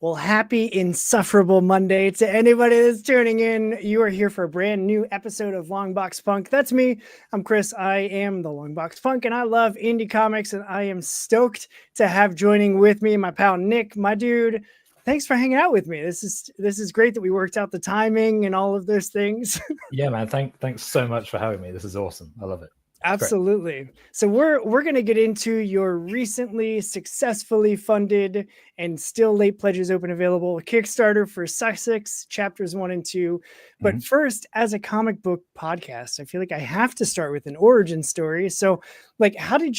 Well, happy insufferable Monday to anybody that's tuning in. You are here for a brand new episode of Longbox Punk. That's me. I'm Chris. I am the Longbox Punk, and I love indie comics, and I am stoked to have joining with me my pal Nick, my dude. Thanks for hanging out with me. This is great that we worked out the timing and all of those things. Yeah, man. Thanks so much for having me. This is awesome. I love it. Absolutely. So we're going to get into your recently successfully funded and still late pledges open available Kickstarter for Sussex chapters 1 and 2. But first, as a comic book podcast, I feel like I have to start with an origin story. So like, how did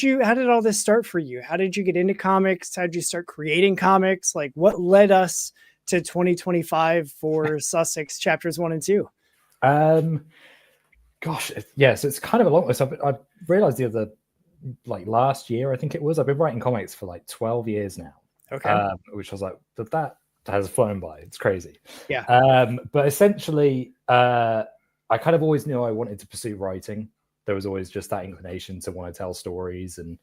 all this start for you? How did you get into comics? How did you start creating comics? Like, what led us to 2025 for Sussex chapters 1 and 2? Gosh, yes, it's kind of a long way. So I realized last year, I think it was, I've been writing comics for like 12 years now. Okay. Which I was like, that has flown by. It's crazy. Yeah. But essentially, I kind of always knew I wanted to pursue writing. There was always just that inclination to want to tell stories and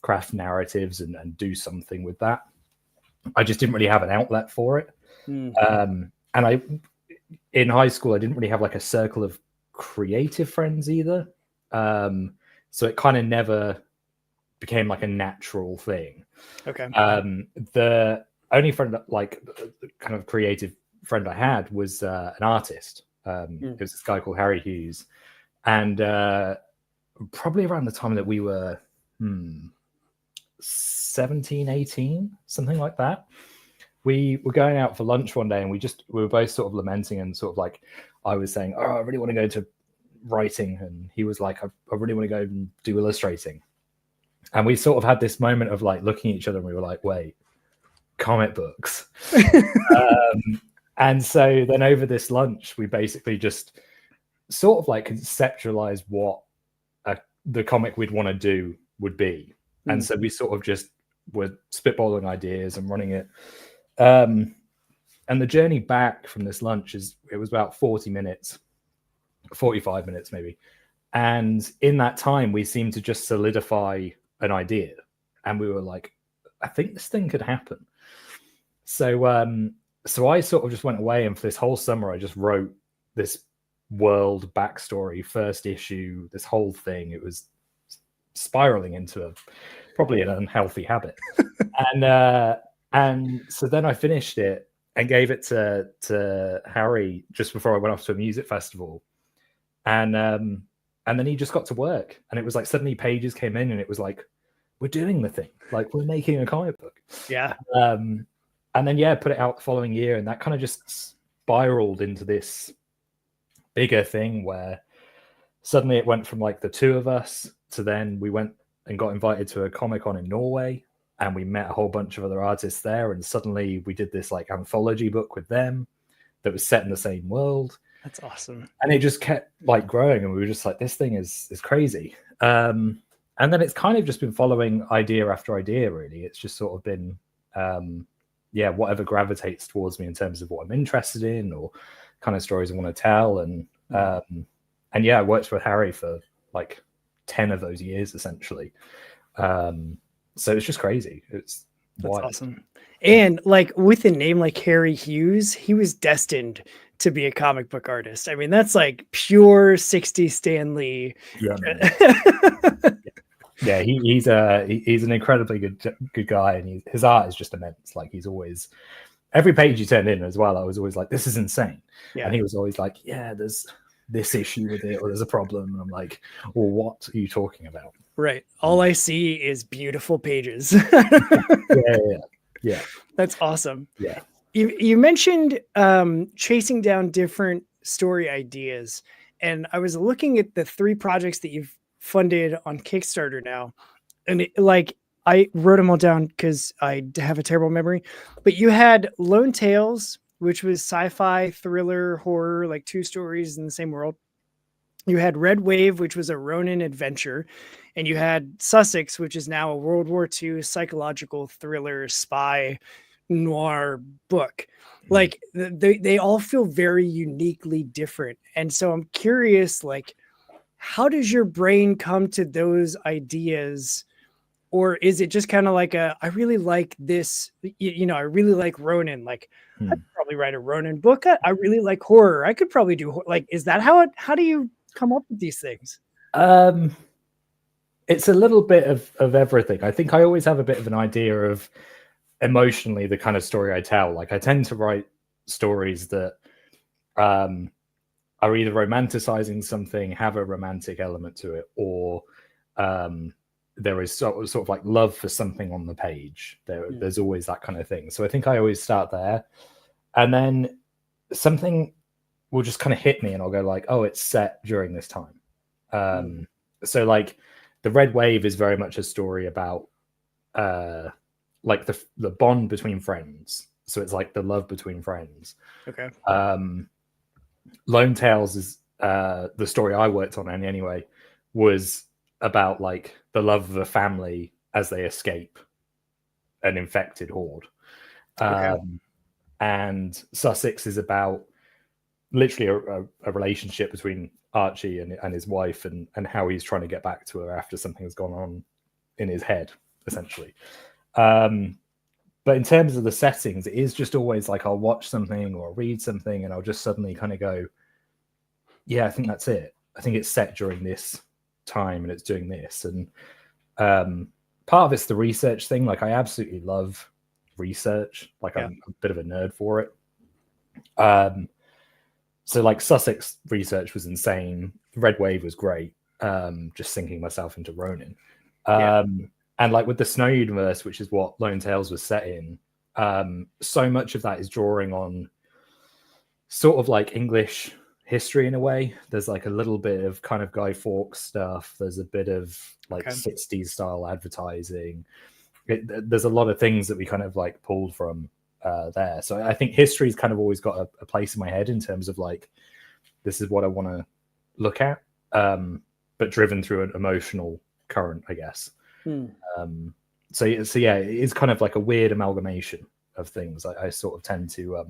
craft narratives and do something with that. I just didn't really have an outlet for it. And in high school, I didn't really have like a circle of creative friends either, so it kind of never became like a natural thing. Okay. The only friend, like kind of creative friend I had, was an artist. It was this guy called Harry Hughes, and probably around the time that we were 17, 18, something like that, we were going out for lunch one day, and we were both sort of lamenting, and sort of like, I was saying, oh, I really want to go to writing, and he was like, I really want to go and do illustrating. And we sort of had this moment of like looking at each other, and we were like, wait, comic books. And so then over this lunch, we basically just sort of like conceptualized what the comic we'd want to do would be. And so we sort of just were spitballing ideas and running it. And the journey back from this lunch it was about 45 minutes maybe. And in that time, we seemed to just solidify an idea. And we were like, I think this thing could happen. So I sort of just went away, and for this whole summer, I just wrote this world backstory, first issue, this whole thing. It was spiraling into probably an unhealthy habit. And so then I finished it and gave it to Harry just before I went off to a music festival. And then he just got to work, and it was like suddenly pages came in, and it was like, we're doing the thing, like we're making a comic book. Yeah. And then put it out the following year, and that kind of just spiraled into this bigger thing where suddenly it went from like the two of us to then we went and got invited to a Comic-Con in Norway, and we met a whole bunch of other artists there, and suddenly we did this like anthology book with them that was set in the same world. That's awesome. And it just kept like growing, and we were just like, this thing is crazy. And then it's kind of just been following idea after idea, really. It's just sort of been whatever gravitates towards me in terms of what I'm interested in or kind of stories I want to tell. And I worked with Harry for like 10 of those years essentially. So it's just crazy. That's wild. Awesome. And like with a name like Harry Hughes, he was destined to be a comic book artist. I mean, that's like pure 60s Stan Lee. Yeah, he's an incredibly good guy, and his art is just immense. Like, he's always, every page he turned in as well, I was always like, this is insane. Yeah. And he was always like, yeah, there's this issue with it, or there's a problem. And I'm like, well, what are you talking about? Right. All I see is beautiful pages. Yeah. That's awesome. Yeah. You mentioned chasing down different story ideas, and I was looking at the 3 projects that you've funded on Kickstarter now, and I wrote them all down because I have a terrible memory. But you had Lone Tales, which was sci-fi, thriller, horror, like 2 stories in the same world. You had Red Wave, which was a Ronin adventure, and you had Sussex, which is now a World War II psychological thriller spy noir book. Like they all feel very uniquely different. And so I'm curious, like, how does your brain come to those ideas or is it just kind of like I really like this, I really like Ronin. Like I could probably write a Ronin book. I really like horror. I could probably do like, is that how do you come up with these things? It's a little bit of everything. I think I always have a bit of an idea of emotionally the kind of story I tell. Like I tend to write stories that are either romanticizing something, have a romantic element to it, or there is sort of like love for something on the page. There's always that kind of thing. So I think I always start there, and then something will just kind of hit me, and I'll go like, "Oh, it's set during this time." So like, the Red Wave is very much a story about like the bond between friends. So it's like the love between friends. Okay. Lone Tales is the story I worked on anyway, was about like the love of a family as they escape an infected horde. Okay. And Sussex is about literally a relationship between Archie and his wife, and how he's trying to get back to her after something's gone on in his head, essentially. But in terms of the settings, it is just always like I'll watch something or read something and I'll just suddenly kind of go, yeah, I think that's it. I think it's set during this time and it's doing this. And part of it's the research thing. Like I absolutely love research. Like I'm a bit of a nerd for it. So like Sussex research was insane. Red Wave was great. Just sinking myself into Ronin. And like with the Snow Universe, which is what Lone Tales was set in, so much of that is drawing on sort of like English history in a way. There's like a little bit of kind of Guy Fawkes stuff. There's a bit of like 60s style advertising. There's a lot of things that we kind of like pulled from there. So I think history's kind of always got a place in my head in terms of like, this is what I want to look at, but driven through an emotional current, I guess. So yeah, it is kind of like a weird amalgamation of things. I sort of tend to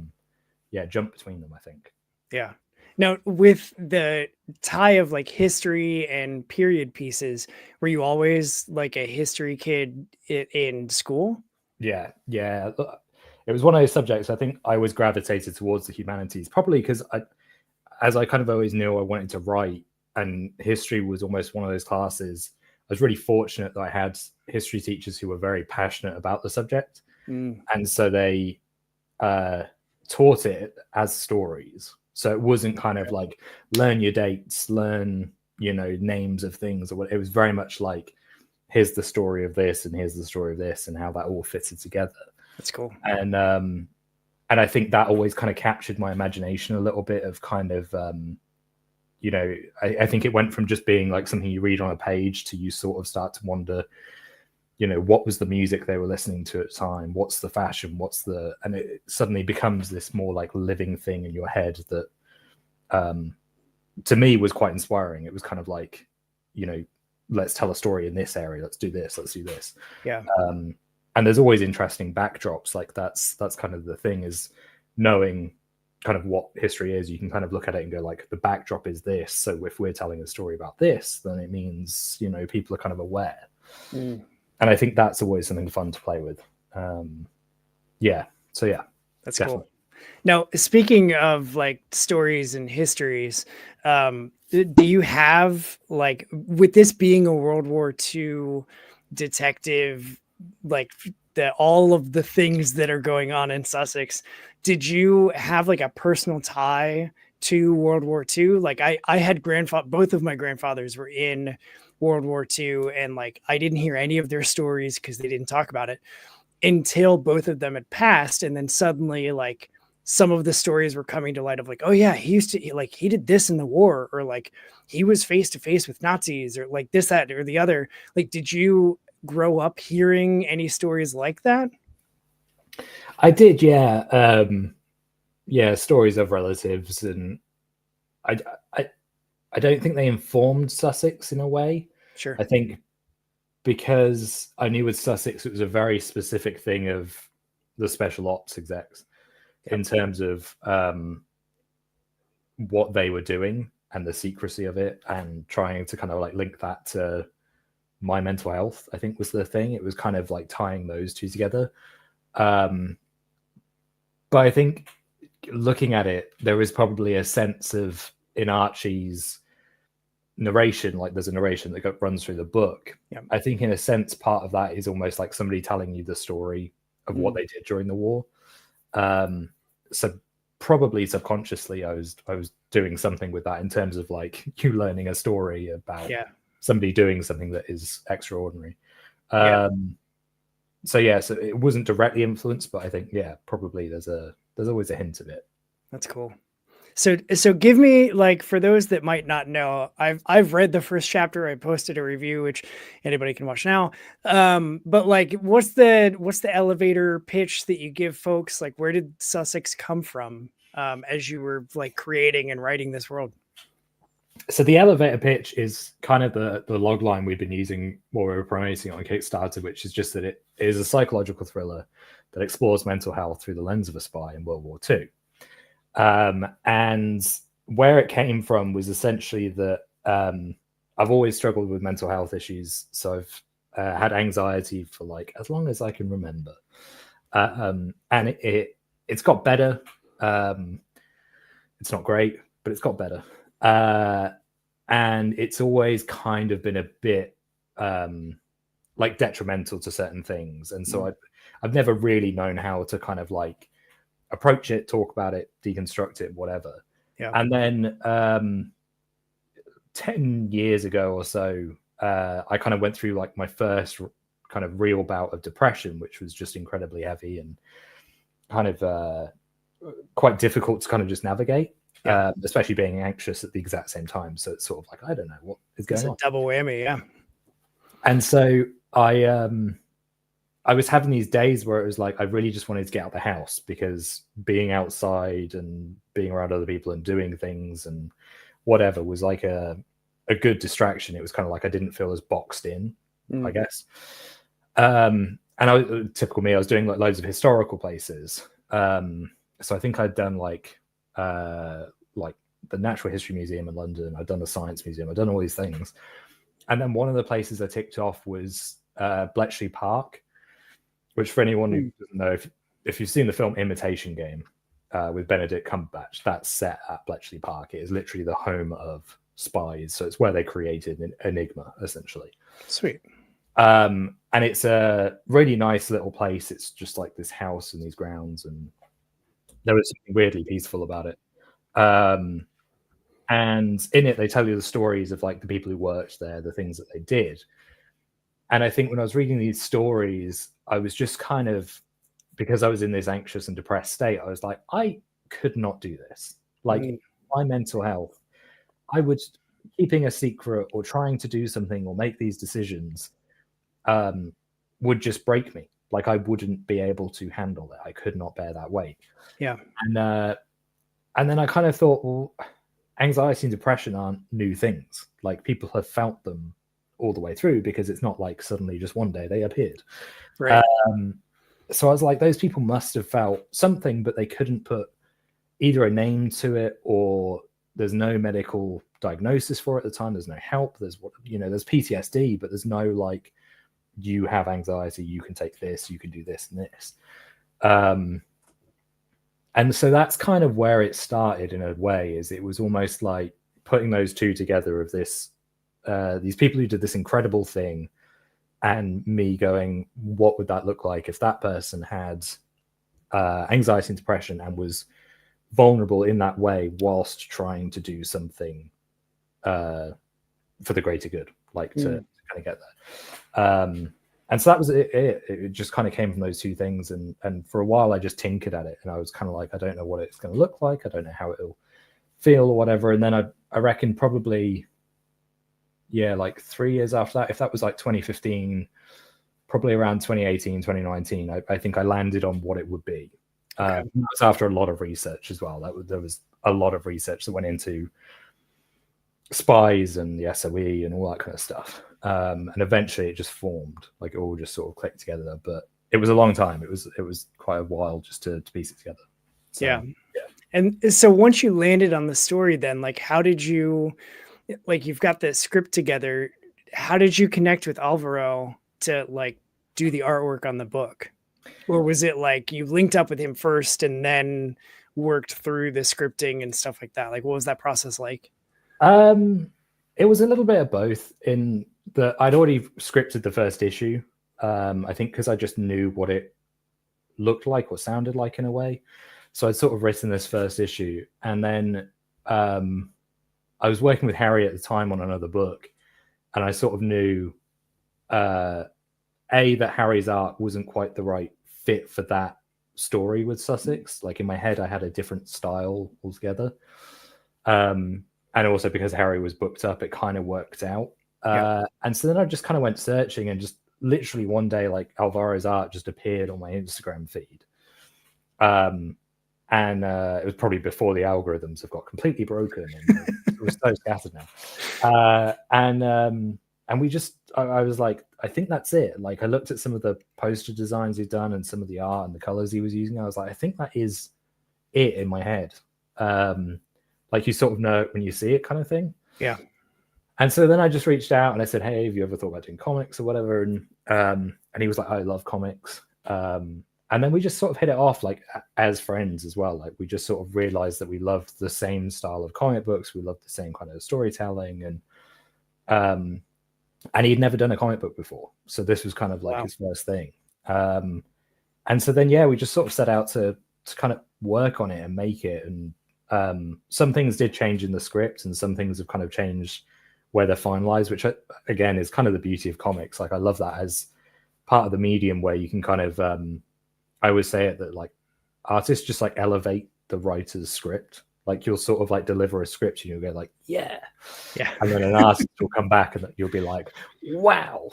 jump between them, I think. Yeah. Now, with the tie of like history and period pieces, were you always like a history kid in school? Yeah. It was one of those subjects I think I always gravitated towards the humanities, probably because as I kind of always knew I wanted to write, and history was almost one of those classes. I was really fortunate that I had history teachers who were very passionate about the subject. And so they taught it as stories. So it wasn't kind of like learn your dates, learn, names of things, or what. It was very much like, here's the story of this and here's the story of this and how that all fitted together. That's cool. And I think that always kind of captured my imagination a little bit of kind of, I think it went from just being like something you read on a page to you sort of start to wonder, what was the music they were listening to at the time? What's the fashion? And it suddenly becomes this more like living thing in your head that, to me, was quite inspiring. It was kind of like, let's tell a story in this area. Let's do this. Let's do this. Yeah. And there's always interesting backdrops. Like that's kind of the thing, is knowing kind of what history is. You can kind of look at it and go like, the backdrop is this. So if we're telling a story about this, then it means, people are kind of aware. And I think that's always something fun to play with. So yeah, that's definitely cool. Now, speaking of like stories and histories, do you have, like, with this being a World War II detective, like all of the things that are going on in Sussex, did you have like a personal tie to World War II? Like I had both of my grandfathers were in World War II, and like I didn't hear any of their stories because they didn't talk about it until both of them had passed. And then suddenly like some of the stories were coming to light of like, oh yeah, he did this in the war, or like he was face to face with Nazis, or like this, that, or the other. Like, did you grow up hearing any stories like that? I did, yeah. Stories of relatives, and I don't think they informed Sussex in a way. Sure. I think because I knew with Sussex, it was a very specific thing of the special ops execs in terms of what they were doing and the secrecy of it, and trying to kind of like link that to my mental health, I think, was the thing. It was kind of like tying those two together. But I think looking at it, there is probably a sense of, in Archie's narration, like there's a narration that runs through the book. Yeah. I think in a sense, part of that is almost like somebody telling you the story of what they did during the war. So probably subconsciously I was doing something with that in terms of like you learning a story about somebody doing something that is extraordinary. So it wasn't directly influenced, but I think probably there's always a hint of it. That's cool. So give me, like, for those that might not know, I've read the first chapter. I posted a review, which anybody can watch now. But like, what's the elevator pitch that you give folks? Like, where did Sussex come from as you were like creating and writing this world? So the elevator pitch is kind of the log line we've been using while we were promoting on Kickstarter, which is just that it is a psychological thriller that explores mental health through the lens of a spy in World War II. And where it came from was essentially that I've always struggled with mental health issues. So I've had anxiety for like as long as I can remember. And it's got better. It's not great, but it's got better. And it's always kind of been a bit like detrimental to certain things. And so I've never really known how to kind of like approach it, talk about it, deconstruct it, whatever. Yeah. And then 10 years ago or so, I kind of went through like my first kind of real bout of depression, which was just incredibly heavy and kind of quite difficult to kind of just navigate, especially being anxious at the exact same time. So it's sort of like, I don't know what is going on. Double whammy, yeah. And so I was having these days where it was like I really just wanted to get out of the house, because being outside and being around other people and doing things and whatever was like a good distraction. It was kind of like I didn't feel as boxed in, I guess. And typical me, I was doing like loads of historical places. So I think I'd done like the Natural History Museum in London. I'd done the Science Museum. I'd done all these things. And then one of the places I ticked off was Bletchley Park, which for anyone who doesn't know, if you've seen the film Imitation Game with Benedict Cumberbatch, that's set at Bletchley Park. It is literally the home of spies. So it's where they created Enigma, essentially. Sweet. And it's a really nice little place. It's just like this house and these grounds, and there was something weirdly peaceful about it. And in it, they tell you the stories of like the people who worked there, the things that they did. And I think when I was reading these stories, I was just kind of, because I was in this anxious and depressed state, I was like, I could not do this. Like my mental health, I would, keeping a secret or trying to do something or make these decisions would just break me. Like I wouldn't be able to handle it. I could not bear that weight. Yeah. And then I kind of thought, well, anxiety and depression aren't new things. Like people have felt them all the way through, because it's not like suddenly just one day they appeared. Right. So I was like, those people must have felt something, but they couldn't put either a name to it, or there's no medical diagnosis for it at the time. There's no help. There's there's PTSD, but there's no like, you have anxiety, you can take this, you can do this and this. And so that's kind of where it started in a way, is it was almost like putting those two together of this, these people who did this incredible thing, and me going, what would that look like if that person had anxiety and depression and was vulnerable in that way whilst trying to do something for the greater good, like to kind of get there. And so that was it. It just kind of came from those two things. And for a while, I just tinkered at it, and I was kind of like, I don't know what it's going to look like. I don't know how it'll feel or whatever. And then I reckon probably, like 3 years after that, if that was like 2015, probably around 2018, 2019, I think I landed on what it would be. Okay. That was after a lot of research as well. There was a lot of research that went into spies and the SOE and all that kind of stuff. And eventually it just formed, like it all just sort of clicked together. But it was a long time. It was quite a while just to piece it together. So, yeah. And so once you landed on the story, then like, how did you, like, you've got the script together, how did you connect with Alvaro to like do the artwork on the book? Or was it like you linked up with him first and then worked through the scripting and stuff like that? Like, what was that process like? It was a little bit of both. In that I'd already scripted the first issue. I think because I just knew what it looked like or sounded like in a way. So I'd sort of written this first issue, and then I was working with Harry at the time on another book, and I sort of knew that Harry's art wasn't quite the right fit for that story with Sussex. Like in my head, I had a different style altogether. And also because Harry was booked up, it kind of worked out. And so then I just kind of went searching, and just literally one day, like Alvaro's art just appeared on my Instagram feed. And it was probably before the algorithms have got completely broken, and it was so scattered now. And we just, I was like, I think that's it. Like I looked at some of the poster designs he'd done and some of the art and the colors he was using. I was like, I think that is it in my head. Like you sort of know it when you see it, kind of thing. Yeah. And so then I just reached out and I said, hey, have you ever thought about doing comics or whatever? And he was like, I love comics. And then we just sort of hit it off, like as friends as well. Like we just sort of realized that we loved the same style of comic books. We loved the same kind of storytelling, and he'd never done a comic book before. So this was kind of like his first thing. And so then, yeah, we just sort of set out to kind of work on it and make it. And some things did change in the script, and some things have kind of changed where they're finalized, which again is kind of the beauty of comics. Like I love that as part of the medium where you can kind of, I always say it that like artists just like elevate the writer's script. Like you'll sort of like deliver a script and you'll go like, yeah. And then an artist will come back and you'll be like, wow.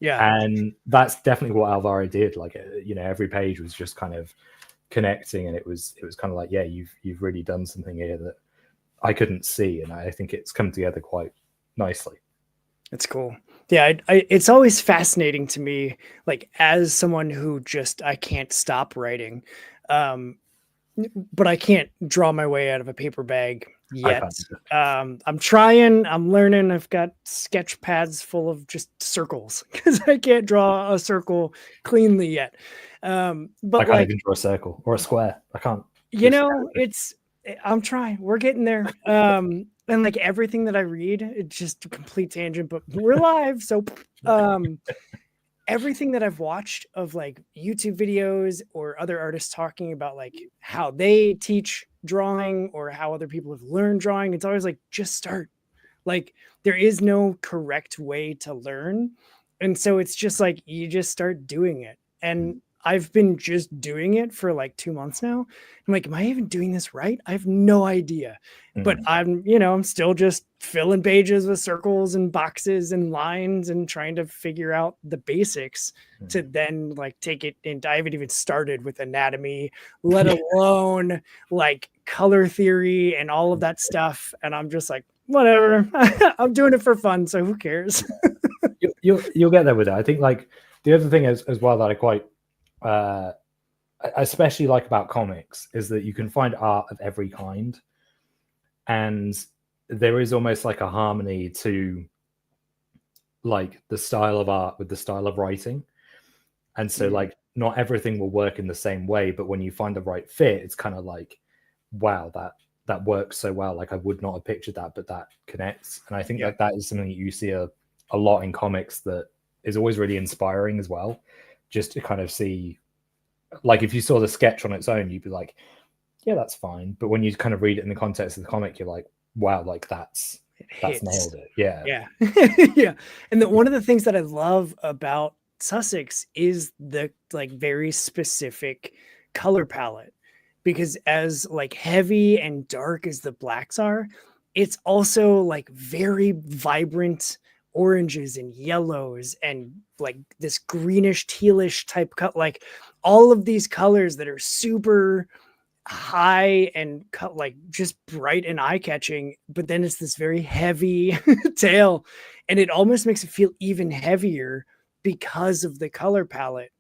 Yeah. And that's definitely what Alvaro did. Like, every page was just kind of connecting, and it was kind of like, yeah, you've really done something here that I couldn't see, and I think it's come together quite nicely. That's cool. Yeah, it's always fascinating to me, like as someone who just I can't stop writing, but I can't draw my way out of a paper bag yet. I'm trying. I'm learning. I've got sketch pads full of just circles because I can't draw a circle cleanly yet. But I can't even draw a circle or a square. I can't. I'm trying. We're getting there. And like everything that I read, it's just a complete tangent, but we're live. So everything that I've watched of like YouTube videos or other artists talking about like how they teach drawing or how other people have learned drawing, it's always like, just start. Like there is no correct way to learn. And so it's just like, you just start doing it. And I've been just doing it for like 2 months now. I'm like, am I even doing this right? I have no idea. But I'm still just filling pages with circles and boxes and lines and trying to figure out the basics to then like take it. And I haven't even started with anatomy, let alone like color theory and all of that stuff. And I'm just like, whatever. I'm doing it for fun. So who cares? You'll get there with it. I think like the other thing as well that I quite especially like about comics is that you can find art of every kind, and there is almost like a harmony to like the style of art with the style of writing. And so like not everything will work in the same way, but when you find the right fit, it's kind of like, wow, that works so well. Like I would not have pictured that, but that connects. And I think like that is something that you see a lot in comics that is always really inspiring as well. Just to kind of see, like if you saw the sketch on its own, you'd be like, yeah, that's fine. But when you kind of read it in the context of the comic, you're like, wow, like that's nailed it. Yeah. Yeah. And one of the things that I love about Sussex is the like very specific color palette, because as like heavy and dark as the blacks are, it's also like very vibrant oranges and yellows and like this greenish tealish type cut, like all of these colors that are super high and cut like just bright and eye-catching, but then it's this very heavy tail, and it almost makes it feel even heavier because of the color palette.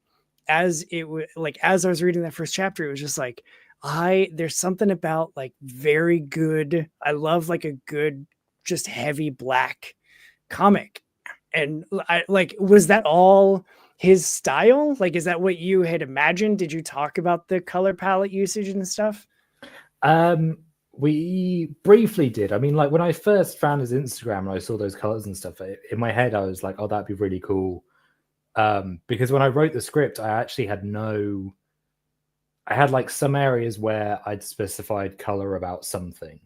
As it was like, as I was reading that first chapter, it was just like, there's something about like very good, I love like a good just heavy black comic. And was that all his style? Like, is that what you had imagined? Did you talk about the color palette usage and stuff? We briefly did. I mean, like when I first found his Instagram and I saw those colors and stuff, in my head I was like, oh, that'd be really cool. Because when I wrote the script, I actually had I had like some areas where I'd specified color about something.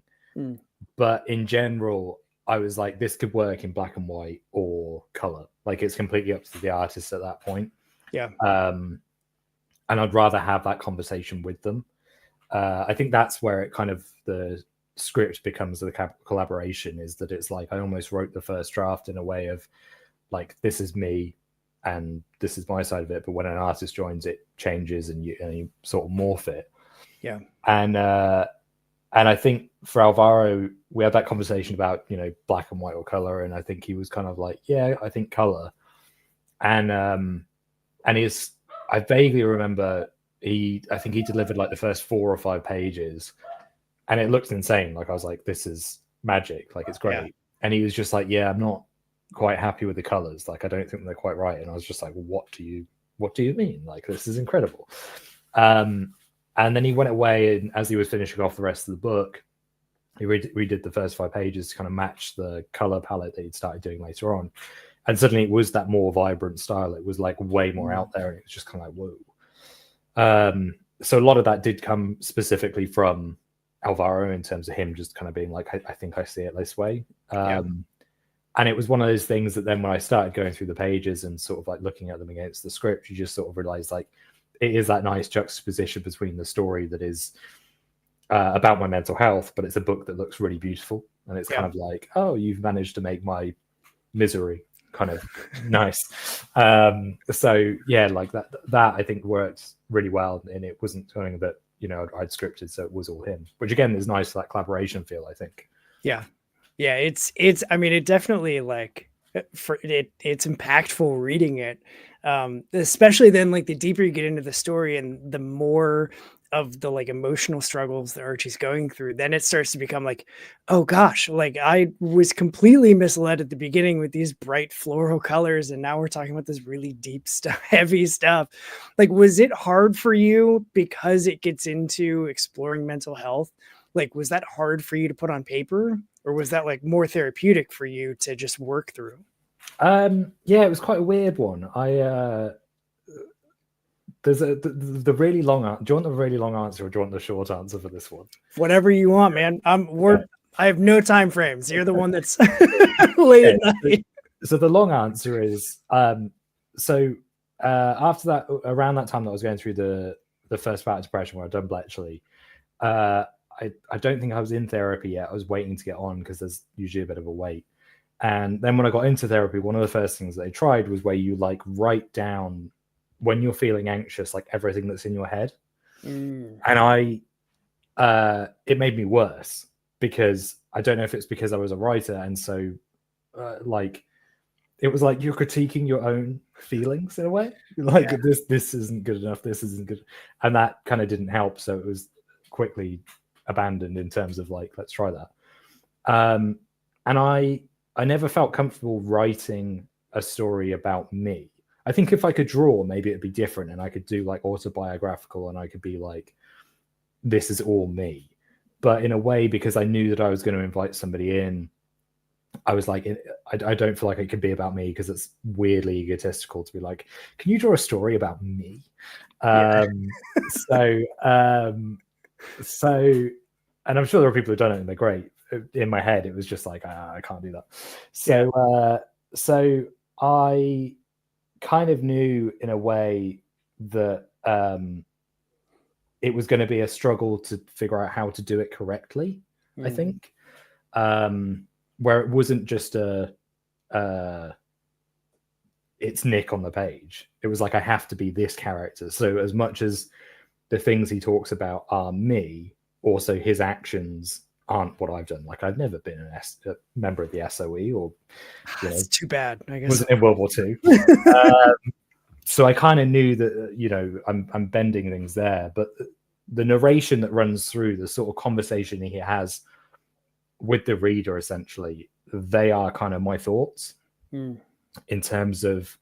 But in general, I was like, this could work in black and white or color. Like it's completely up to the artist at that point. Yeah. And I'd rather have that conversation with them. I think that's where it kind of the script becomes the collaboration, is that it's like I almost wrote the first draft in a way of like, this is me and this is my side of it. But when an artist joins, it changes and you sort of morph it. Yeah. And I think for Alvaro, we had that conversation about, you know, black and white or color. And I think he was kind of like, yeah, I think color. And I vaguely remember I think he delivered like the first 4 or 5 pages and it looked insane. Like I was like, this is magic. Like it's great. Yeah. And he was just like, yeah, I'm not quite happy with the colors. Like, I don't think they're quite right. And I was just like, what do you mean? Like, this is incredible. And then he went away, and as he was finishing off the rest of the book, he redid the first 5 pages to kind of match the color palette that he'd started doing later on. And suddenly it was that more vibrant style. It was like way more out there, and it was just kind of like, whoa. So a lot of that did come specifically from Alvaro in terms of him just kind of being like, I think I see it this way. And it was one of those things that then when I started going through the pages and sort of like looking at them against the script, you just sort of realize like, it is that nice juxtaposition between the story that is about my mental health, but it's a book that looks really beautiful. And it's kind of like, oh, you've managed to make my misery kind of nice. So yeah, like that I think worked really well. And it wasn't something that, you know, I'd scripted, so it was all him, which again is nice for that collaboration feel, I think. Yeah. Yeah. It's, I mean, it definitely like it's impactful reading it. Especially then like the deeper you get into the story and the more of the like emotional struggles that Archie's going through, then it starts to become like, oh gosh, like I was completely misled at the beginning with these bright floral colors, and now we're talking about this really deep stuff, heavy stuff. Like, was it hard for you because it gets into exploring mental health? Like, was that hard for you to put on paper, or was that like more therapeutic for you to just work through? Yeah, it was quite a weird one. There's the really long answer. Do you want the really long answer, or do you want the short answer for this one? Whatever you want, man. I have no time frames. You're the one that's late at night. So the long answer is, after that, around that time that I was going through the first bout of depression where I'd done Bletchley, I don't think I was in therapy yet. I was waiting to get on because there's usually a bit of a wait. And then when I got into therapy, one of the first things they tried was where you like write down when you're feeling anxious, like everything that's in your head. And it made me worse because I don't know if it's because I was a writer. And so like, it was like you're critiquing your own feelings in a way. Like this isn't good enough. This isn't good. And that kind of didn't help. So it was quickly abandoned in terms of like, let's try that. And I never felt comfortable writing a story about me. I think if I could draw, maybe it'd be different and I could do like autobiographical and I could be like, this is all me. But in a way, because I knew that I was going to invite somebody in, I was like, I don't feel like it could be about me because it's weirdly egotistical to be like, can you draw a story about me? So, and I'm sure there are people who've done it and they're great. In my head, it was just like, I can't do that. So I kind of knew in a way that it was going to be a struggle to figure out how to do it correctly, I think, where it wasn't just it's Nick on the page. It was like, I have to be this character. So as much as the things he talks about are me, also his actions aren't what I've done. Like, I've never been a member of the SOE, or that's too bad. I guess wasn't in World War II. So I kind of knew that, you know, I'm bending things there, but the narration that runs through the sort of conversation he has with the reader, essentially, they are kind of my thoughts in terms of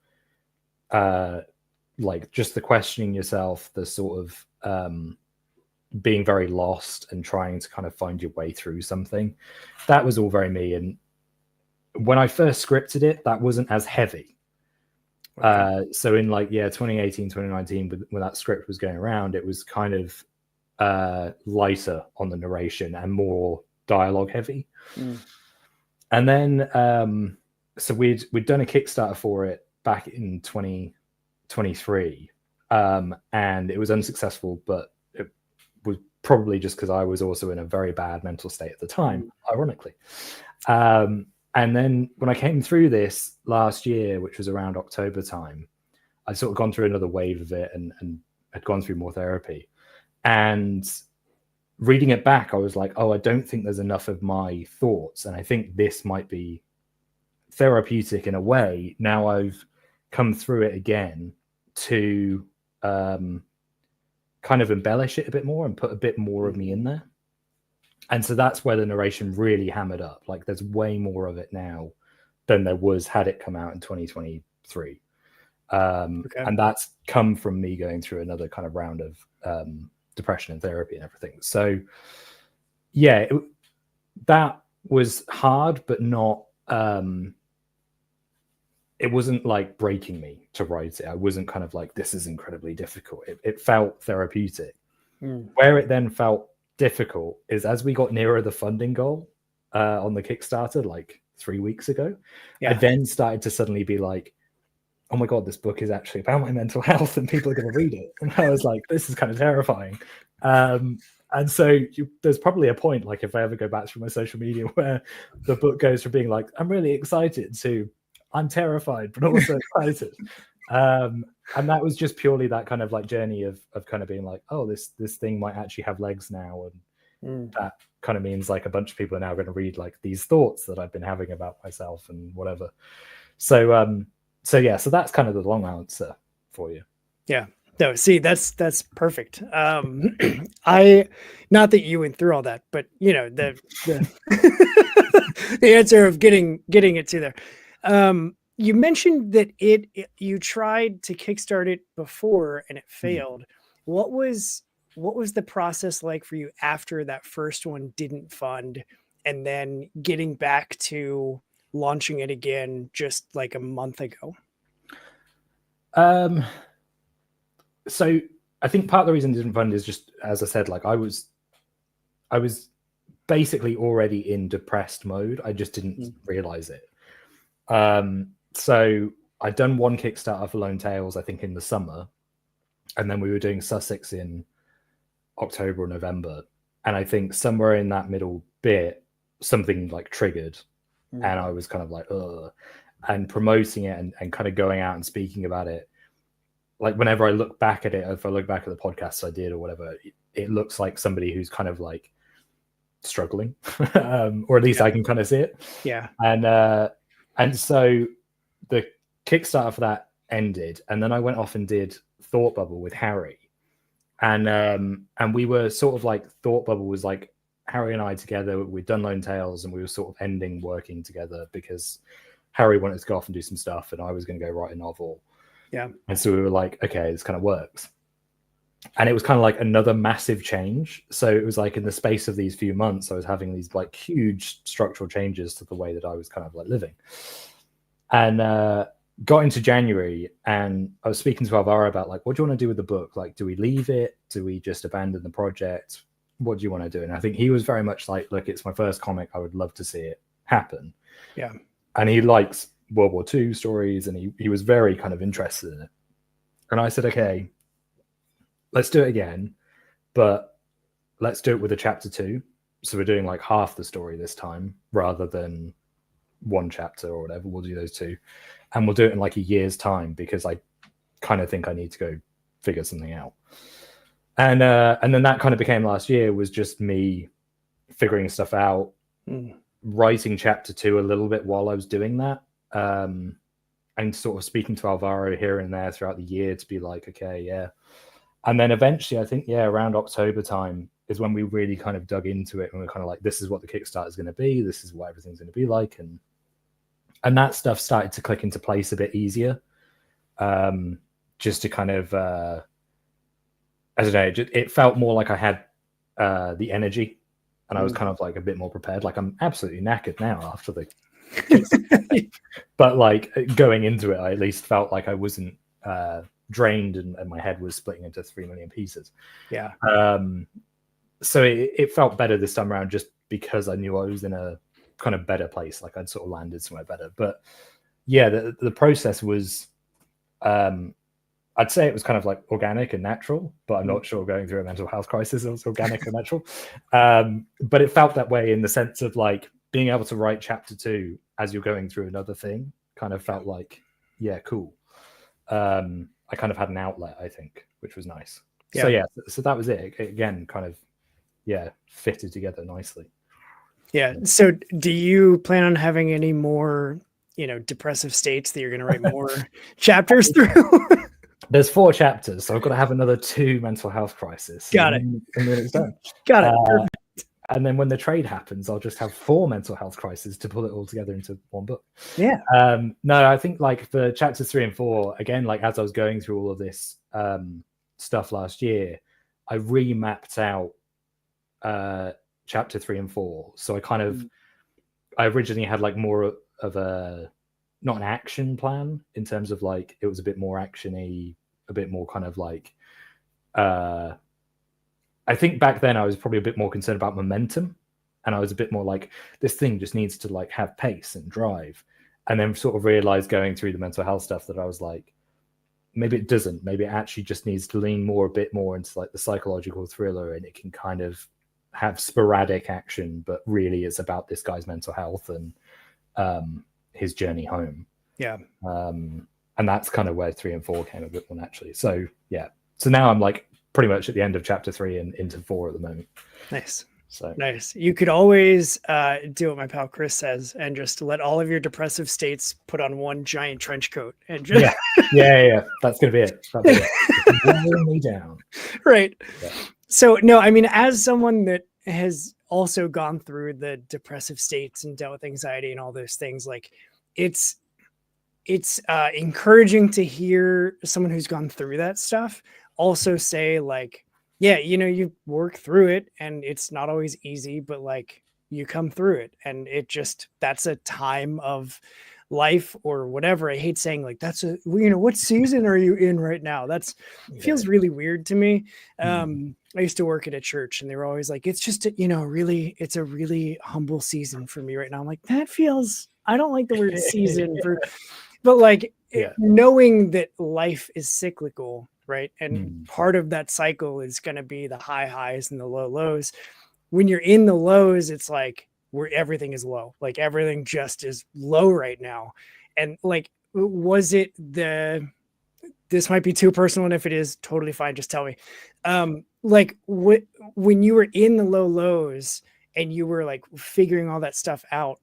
like just the questioning yourself, the sort of being very lost and trying to kind of find your way through something. That was all very me. And when I first scripted it, that wasn't as heavy. Okay. So in like 2018, 2019, when that script was going around, it was kind of lighter on the narration and more dialogue heavy. And then so we'd done a Kickstarter for it back in 2023, and it was unsuccessful, but it was probably just because I was also in a very bad mental state at the time, ironically. And then when I came through this last year, which was around October time, I'd sort of gone through another wave of it and had gone through more therapy. And reading it back, I was like, oh, I don't think there's enough of my thoughts. And I think this might be therapeutic in a way. Now I've come through it again to kind of embellish it a bit more and put a bit more of me in there. And so that's where the narration really hammered up. Like there's way more of it now than there was had it come out in 2023. And that's come from me going through another kind of round of depression and therapy and everything. So yeah, that was hard, but not, it wasn't like breaking me to write it. I wasn't kind of like, this is incredibly difficult. It felt therapeutic. Where it then felt difficult is as we got nearer the funding goal on the Kickstarter like 3 weeks ago, I then started to suddenly be like, oh my God, this book is actually about my mental health and people are going to read it. And I was like, this is kind of terrifying. And so there's probably a point, like if I ever go back through my social media, where the book goes from being like, I'm really excited to I'm terrified, but also excited. And that was just purely that kind of like journey of kind of being like, oh, this thing might actually have legs now. And that kind of means like a bunch of people are now going to read like these thoughts that I've been having about myself and whatever. So so that's kind of the long answer for you. Yeah. No, see, that's perfect. I, not that you went through all that, but you know, the the answer of getting it to there. You mentioned that you tried to kickstart it before and it failed. What was the process like for you after that first one didn't fund, and then getting back to launching it again just like a month ago? So I think part of the reason it didn't fund is just, as I said, like I was basically already in depressed mode. I just didn't realize it. So I'd done one Kickstarter for Lone Tales, I think in the summer. And then we were doing Sussex in October or November. And I think somewhere in that middle bit, something like triggered. And I was kind of like, ugh. And promoting it and kind of going out and speaking about it. Like whenever I look back at it, if I look back at the podcasts I did or whatever, it looks like somebody who's kind of like struggling, or at least I can kind of see it. Yeah. And so the Kickstarter for that ended, and then I went off and did Thought Bubble with Harry, and we were sort of like Thought Bubble was like Harry and I together. We'd done Lone Tales, and we were sort of ending working together because Harry wanted to go off and do some stuff, and I was going to go write a novel. Yeah. And so we were like, okay, this kind of works. And it was kind of like another massive change. So it was like in the space of these few months, I was having these like huge structural changes to the way that I was kind of like living. And got into January, and I was speaking to Alvaro about like, what do you want to do with the book? Like, do we leave it? Do we just abandon the project? What do you want to do? And I think he was very much like, look, it's my first comic. I would love to see it happen. Yeah. And he likes World War II stories, and he was very kind of interested in it. And I said, okay, let's do it again, but let's do it with a chapter 2. So we're doing like half the story this time rather than one chapter or whatever. We'll do those 2, and we'll do it in like a year's time, because I kind of think I need to go figure something out. And then that kind of became last year, was just me figuring stuff out, writing chapter 2 a little bit while I was doing that. And sort of speaking to Alvaro here and there throughout the year to be like, okay, yeah. And then eventually, I think, around October time, is when we really kind of dug into it, and we're kind of like, this is what the Kickstarter is going to be, this is what everything's going to be like, and that stuff started to click into place a bit easier. Just to kind of I don't know, it felt more like I had the energy, and I was kind of like a bit more prepared. Like, I'm absolutely knackered now after the but like going into it, I at least felt like I wasn't drained, and my head was splitting into 3 million pieces. Yeah. So it felt better this time around, just because I knew I was in a kind of better place. Like, I'd sort of landed somewhere better. But yeah, the process was, I'd say it was kind of like organic and natural, but I'm not sure going through a mental health crisis it was organic or natural. But it felt that way in the sense of like being able to write chapter 2 as you're going through another thing kind of felt like, yeah, cool. I kind of had an outlet, I think, which was nice. Yeah. So that was it. Again, kind of, yeah, fitted together nicely. Yeah. So do you plan on having any more, depressive states that you're going to write more chapters through? There's 4 chapters, so I've got to have another 2 mental health crises. Got it. And then it's done. Got it. And then when the trade happens, I'll just have 4 mental health crises to pull it all together into one book. Yeah. No, I think like for chapters 3 and 4, again, like as I was going through all of this stuff last year, I remapped out chapter 3 and 4. So I kind of, I originally had like more of a, not an action plan in terms of like, it was a bit more actiony, a bit more kind of like, I think back then I was probably a bit more concerned about momentum, and I was a bit more like, this thing just needs to like have pace and drive. And then sort of realized going through the mental health stuff that I was like, maybe it doesn't, maybe it actually just needs to lean a bit more into like the psychological thriller, and it can kind of have sporadic action, but really it's about this guy's mental health and his journey home. Yeah. And that's kind of where 3 and 4 came a bit more naturally. So yeah. So now I'm like pretty much at the end of chapter 3 and into 4 at the moment. Nice. So nice. You could always do what my pal Chris says and just let all of your depressive states put on one giant trench coat and just yeah. That's gonna be it. Wearing me down. Right. Yeah. So no, I mean, as someone that has also gone through the depressive states and dealt with anxiety and all those things, like it's encouraging to hear someone who's gone through that stuff also say like, yeah, you work through it and it's not always easy, but like you come through it, and it just, that's a time of life or whatever. I hate saying like, that's a, what season are you in right now? Feels really weird to me. I used to work at a church and they were always like, it's just, it's a really humble season for me right now. I'm like, I don't like the word season but like knowing that life is cyclical, right? And part of that cycle is going to be the high highs and the low lows. When you're in the lows, it's like where everything is low, like everything just is low right now. And like, was it this might be too personal, and if it is, totally fine, just tell me. Like when you were in the low lows and you were like figuring all that stuff out,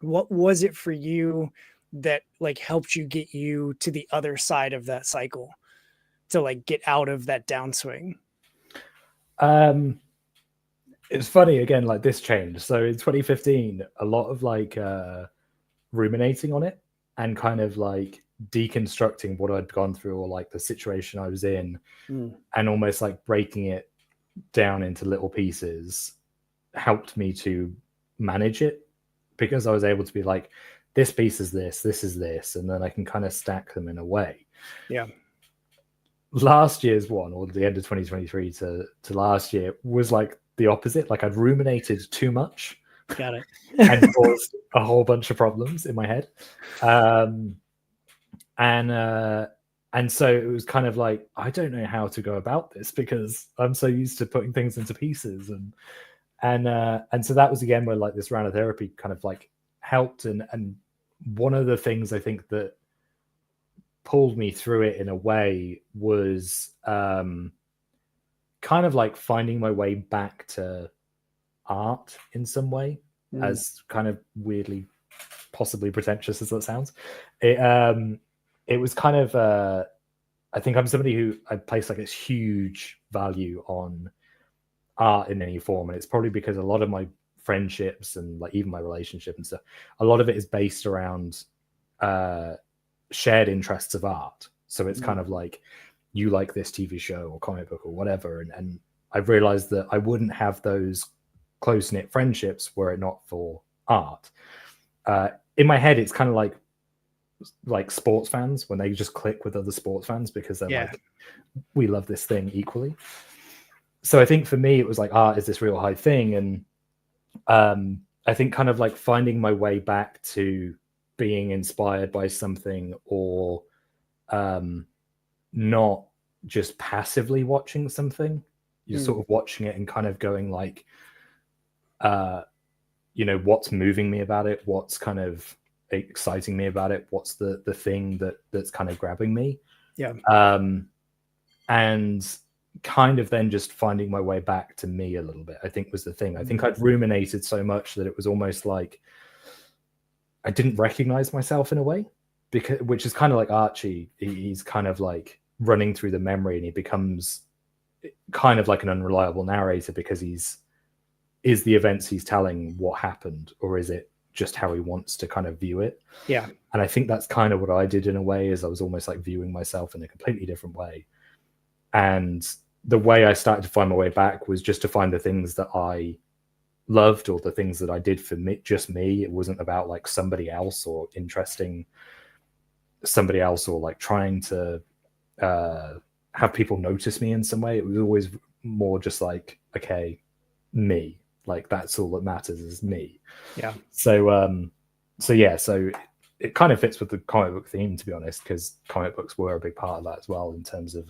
what was it for you that like helped you get you to the other side of that cycle, to like get out of that downswing? It's funny again, like this changed. So in 2015, a lot of like ruminating on it and kind of like deconstructing what I'd gone through or like the situation I was in, and almost like breaking it down into little pieces helped me to manage it, because I was able to be like, this piece is this is this, and then I can kind of stack them in a way. Yeah. Last year's one, or the end of 2023 to last year, was like the opposite. Like I'd ruminated too much. Got it. And caused a whole bunch of problems in my head. And so it was kind of like, I don't know how to go about this, because I'm so used to putting things into pieces. And so that was again where like this round of therapy kind of like helped. And one of the things I think that pulled me through it in a way was kind of like finding my way back to art in some way, as kind of weirdly, possibly pretentious as that sounds. It was kind of, I think I'm somebody who I place like this huge value on art in any form, and it's probably because a lot of my friendships and like even my relationship and stuff, a lot of it is based around shared interests of art. So it's kind of like, you like this TV show or comic book or whatever, and I've realized that I wouldn't have those close-knit friendships were it not for art. In my head, it's kind of like sports fans when they just click with other sports fans because they're like, we love this thing equally. So I think for me, it was like, art is this real high thing. And I think kind of like finding my way back to being inspired by something, or not just passively watching something. You're sort of watching it and kind of going like, what's moving me about it? What's kind of exciting me about it? What's the thing that's kind of grabbing me? Yeah. And kind of then just finding my way back to me a little bit, I think was the thing. I think I'd ruminated so much that it was almost like I didn't recognize myself in a way, which is kind of like Archie. He's kind of like running through the memory, and he becomes kind of like an unreliable narrator because is the events he's telling what happened, or is it just how he wants to kind of view it? Yeah. And I think that's kind of what I did in a way, is I was almost like viewing myself in a completely different way. And the way I started to find my way back was just to find the things that I loved, or the things that I did for me, just me. It wasn't about like somebody else or interesting somebody else, or like trying to have people notice me in some way. It was always more just like, okay, me, like that's all that matters is me. Yeah. So it kind of fits with the comic book theme, to be honest, because comic books were a big part of that as well, in terms of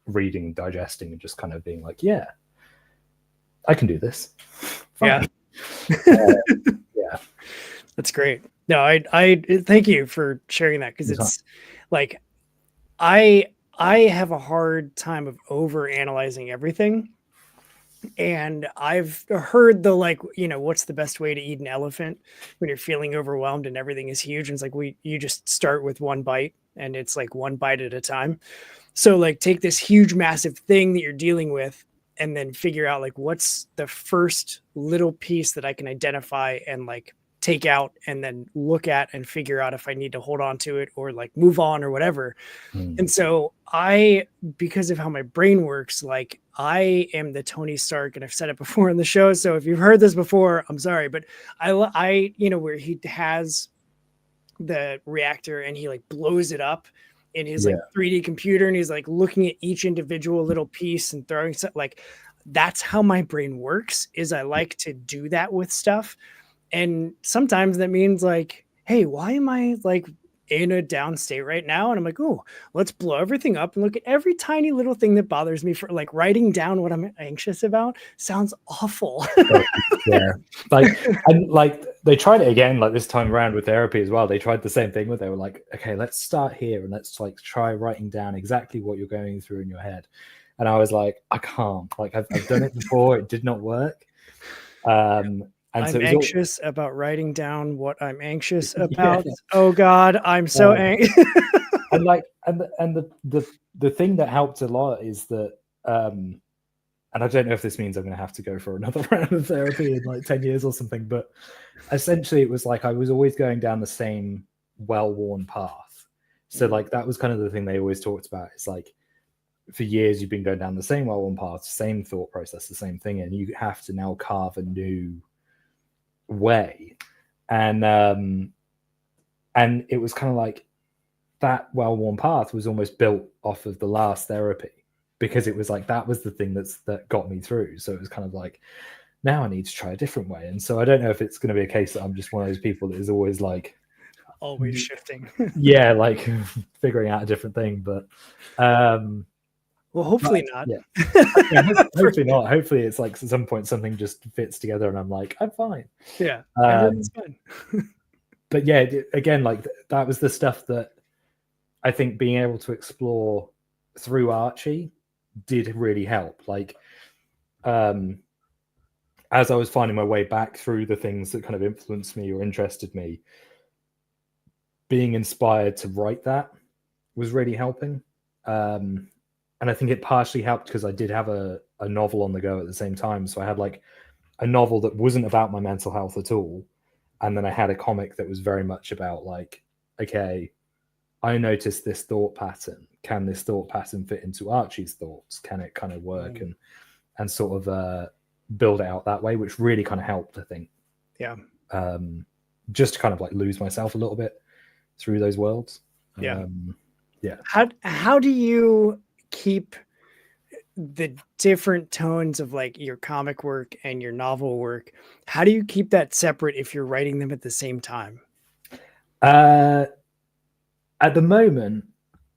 reading, digesting, and just kind of being like, yeah, I can do this. Fine. Yeah. That's great. No, I thank you for sharing that, because it's like I have a hard time of over analyzing everything. And I've heard the like, what's the best way to eat an elephant when you're feeling overwhelmed and everything is huge? And it's like, you just start with one bite, and it's like one bite at a time. So like take this huge, massive thing that you're dealing with, and then figure out like, what's the first little piece that I can identify and like take out, and then look at and figure out if I need to hold on to it or like move on or whatever. And so because of how my brain works, like I am the Tony Stark, and I've said it before on the show. So if you've heard this before, I'm sorry, but I where he has the reactor and he like blows it up in his like 3D computer, and he's like looking at each individual little piece and throwing stuff. Like that's how my brain works, is I like to do that with stuff. And sometimes that means like, hey, why am I like in a down state right now? And I'm like, oh, let's blow everything up and look at every tiny little thing that bothers me. For like writing down what I'm anxious about sounds awful. Yeah. Like they tried it again, like this time around with therapy as well. They tried the same thing where they were like, okay, let's start here and let's like try writing down exactly what you're going through in your head. And I was like, I can't, like I've done it before. It did not work. And I'm so anxious about writing down what I'm anxious about. Yeah. Oh God, I'm so angry. And like, and the thing that helped a lot is that, and I don't know if this means I'm going to have to go for another round of therapy in like 10 years or something, but essentially it was like I was always going down the same well-worn path. So like that was kind of the thing they always talked about. It's like, for years you've been going down the same well-worn path, same thought process, the same thing, and you have to now carve a new way. And it was kind of like that well-worn path was almost built off of the last therapy, because it was like that was the thing that got me through. So it was kind of like, now I need to try a different way. And so I don't know if it's going to be a case that I'm just one of those people that is always like always shifting. Yeah, like figuring out a different thing. But well, hopefully not. Yeah, hopefully not. Hopefully it's like at some point something just fits together and I'm like, I'm fine. Yeah, everything's fine. But yeah, again, like that was the stuff that I think being able to explore through Archie did really help. Like, as I was finding my way back through the things that kind of influenced me or interested me, being inspired to write that was really helping. And I think it partially helped because I did have a a novel on the go at the same time. So I had like a novel that wasn't about my mental health at all, and then I had a comic that was very much about like, okay, I noticed this thought pattern. Can this thought pattern fit into Archie's thoughts? Can it kind of work and sort of build it out that way, which really kind of helped, I think. Yeah. Just to kind of like lose myself a little bit through those worlds. Yeah. Yeah. How do you keep the different tones of like your comic work and your novel work? How do you keep that separate if you're writing them at the same time? At the moment,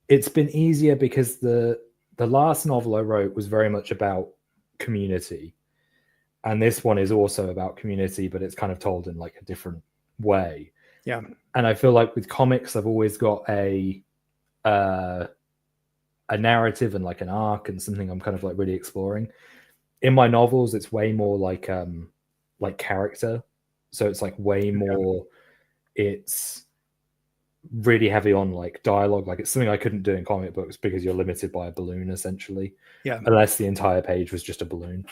it's been easier because the last novel I wrote was very much about community, and this one is also about community, but it's kind of told in like a different way. Yeah. And I feel like with comics, I've always got a narrative and like an arc and something I'm kind of like really exploring. In my novels, it's way more like character. So it's like way more, it's really heavy on like dialogue. Like it's something I couldn't do in comic books because you're limited by a balloon essentially. Yeah. Unless the entire page was just a balloon.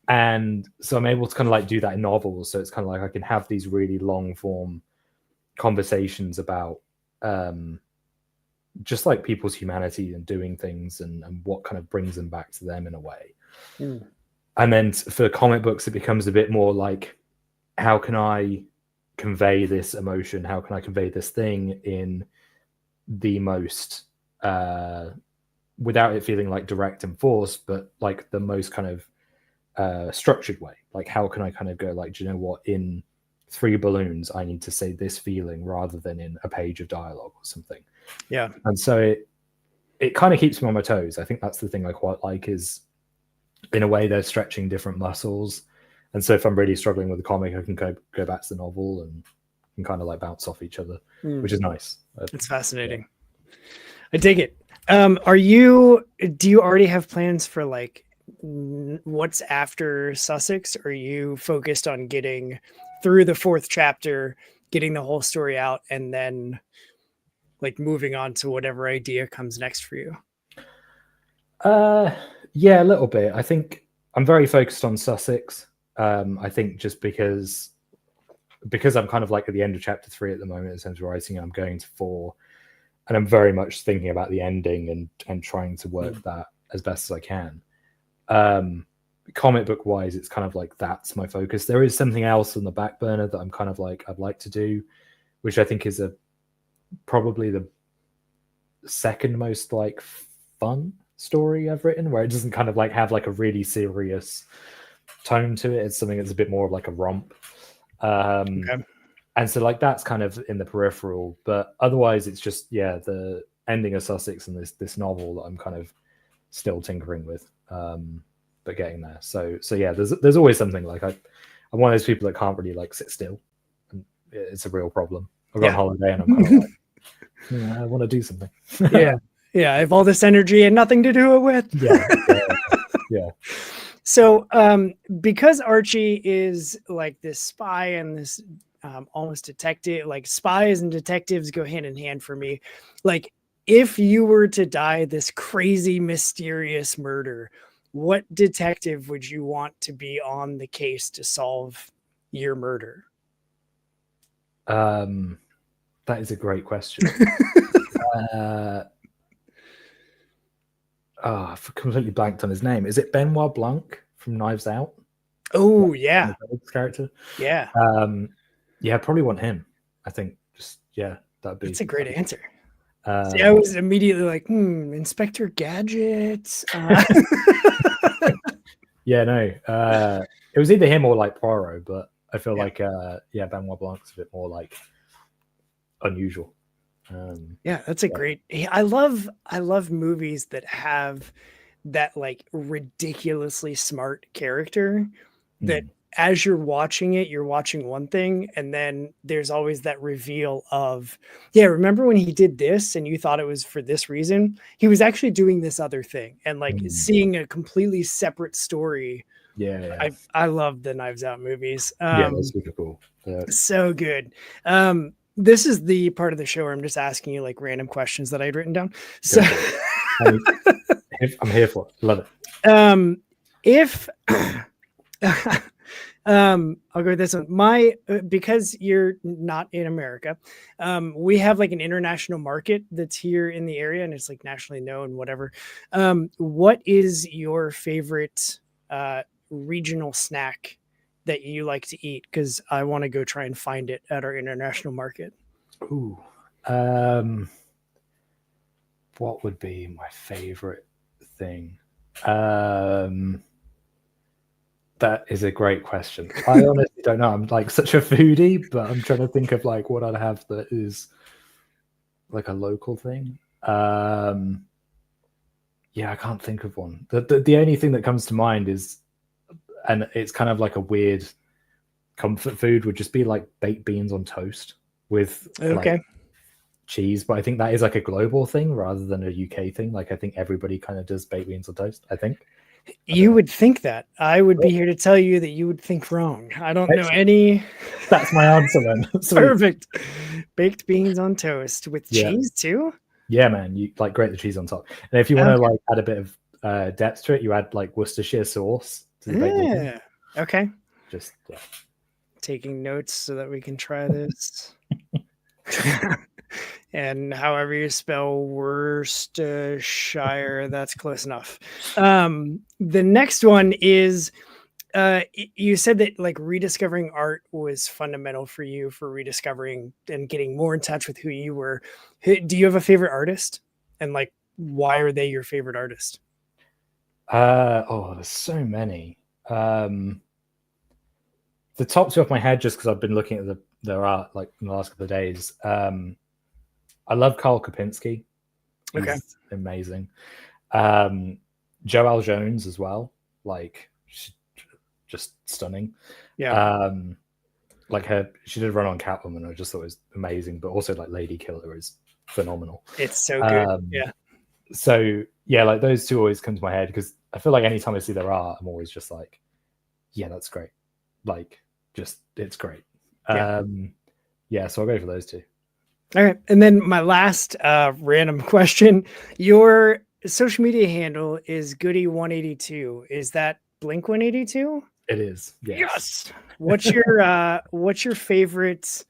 And so I'm able to kind of like do that in novels. So it's kind of like I can have these really long form conversations about just like people's humanity and doing things and what kind of brings them back to them in a way. And then for comic books, it becomes a bit more like, how can I convey this emotion? How can I convey this thing in the most, without it feeling like direct and forced, but like the most kind of structured way? Like, how can I kind of go like, do you know what, in 3 balloons, I need to say this feeling rather than in a page of dialogue or something. Yeah. And so it kind of keeps me on my toes. I think that's the thing I quite like, is in a way they're stretching different muscles. And so if I'm really struggling with the comic, I can go back to the novel and can kind of like bounce off each other, which is nice. It's fascinating. Yeah. I dig it. Do you already have plans for like what's after Sussex? Are you focused on getting through the 4th chapter, getting the whole story out, and then like moving on to whatever idea comes next for you? Yeah, a little bit. I think I'm very focused on Sussex. I think just because I'm kind of like at the end of chapter 3 at the moment in terms of writing, I'm going to 4, and I'm very much thinking about the ending and trying to work that as best as I can. Comic book wise, it's kind of like that's my focus. There is something else on the back burner that I'm kind of like I'd like to do, which I think is probably the second most like fun story I've written, where it doesn't kind of like have like a really serious tone to it. It's something that's a bit more of like a romp. Okay. And so like that's kind of in the peripheral, but otherwise it's just the ending of Sussex and this novel that I'm kind of still tinkering with, but getting there. So yeah, there's always something. Like I'm one of those people that can't really like sit still, and it's a real problem. I go on holiday and I'm kind of like, I want to do something. Yeah, I have all this energy and nothing to do it with. Yeah. So because Archie is like this spy and this almost detective, like spies and detectives go hand in hand for me. Like, if you were to die this crazy mysterious murder, what detective would you want to be on the case to solve your murder? That is a great question. I've completely blanked on his name. Is it Benoit Blanc from Knives Out? Oh, yeah. Character. Yeah. I'd probably want him. I think that'd be. That's a great answer. See, I was immediately like, Inspector Gadget. It was either him or like Poirot, but I feel like Benoit Blanc's a bit more like unusual. That's a great. I love movies that have that like ridiculously smart character that as you're watching it, you're watching one thing, and then there's always that reveal of, remember when he did this and you thought it was for this reason? He was actually doing this other thing, and like seeing a completely separate story. I love the Knives Out movies. That's super cool. So good. This is the part of the show where I'm just asking you like random questions that I'd written down. So I'm here for it. Love it. If I'll go with this one. Because you're not in America, we have like an international market that's here in the area and it's like nationally known, whatever. What is your favorite regional snack that you like to eat? Because I want to go try and find it at our international market. Ooh. What would be my favorite thing? That is a great question. I honestly don't know. I'm like such a foodie, but I'm trying to think of like what I'd have that is like a local thing. Yeah, I can't think of one. The only thing that comes to mind is, and it's kind of like a weird comfort food, would just be like baked beans on toast with like cheese. But I think that is like a global thing rather than a UK thing. Like I think everybody kind of does baked beans on toast, I think. You would think that. I would be here to tell you that you would think wrong. I don't know any. That's my answer then. Perfect. Baked beans on toast with cheese too? Yeah, man. You like grate the cheese on top. And if you want to like add a bit of depth to it, you add like Worcestershire sauce to the baked beans. Okay. Just taking notes so that we can try this. And however you spell Worcestershire, that's close enough. The next one is you said that like rediscovering art was fundamental for you for rediscovering and getting more in touch with who you were. Do you have a favorite artist? And like, why are they your favorite artist? There's so many. The top two off my head, just because I've been looking at their art like in the last couple of days. I love Carl Kopinski. He's amazing. Joelle Jones as well. Like, just stunning. Yeah. Like she did Run on Catwoman. I just thought it was amazing. But also like Lady Killer is phenomenal. It's so good. Yeah. So yeah, like those two always come to my head because I feel like anytime I see their art, I'm always just like, yeah, that's great. Like, just it's great. So I'll go for those two. All right. And then my last random question. Your social media handle is Goody182. Is that Blink-182? It is. Yes. What's your favorite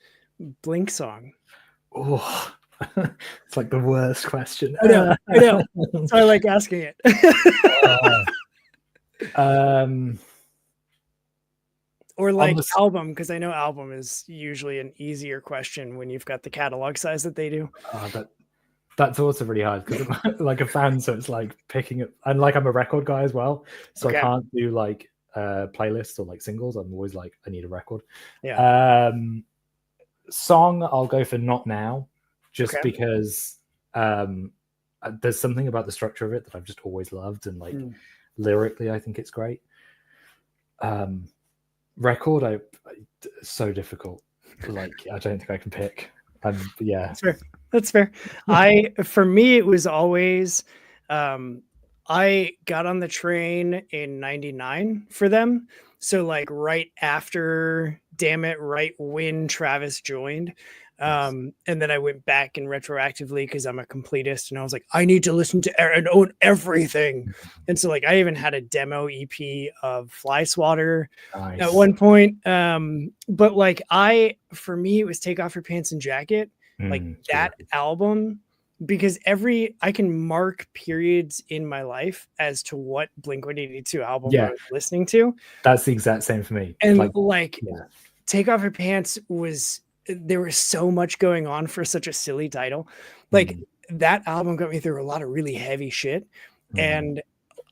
Blink song? Oh, it's like the worst question. I know. So I like asking it. Or like album, because I know album is usually an easier question when you've got the catalog size that they do. That's also really hard because I'm like a fan, so it's like picking up. And like I'm a record guy as well, so I can't do like playlists or like singles. I'm always like, I need a record. Yeah. Song, I'll go for Not Now, just because there's something about the structure of it that I've just always loved, and like lyrically, I think it's great. Record, so difficult. Like I don't think I can pick. Yeah, that's fair. For me, it was always I got on the train in '99 for them. So like right after Damn It, right when Travis joined. And then I went back and retroactively because I'm a completist and I was like, I need to listen to and own everything. And so like I even had a demo EP of Fly Swatter at one point. But like for me, it was Take Off Your Pants and Jacket, like that album, because I can mark periods in my life as to what Blink-182 album I was listening to. That's the exact same for me. And Take Off Your Pants there was so much going on for such a silly title. Like that album got me through a lot of really heavy shit. And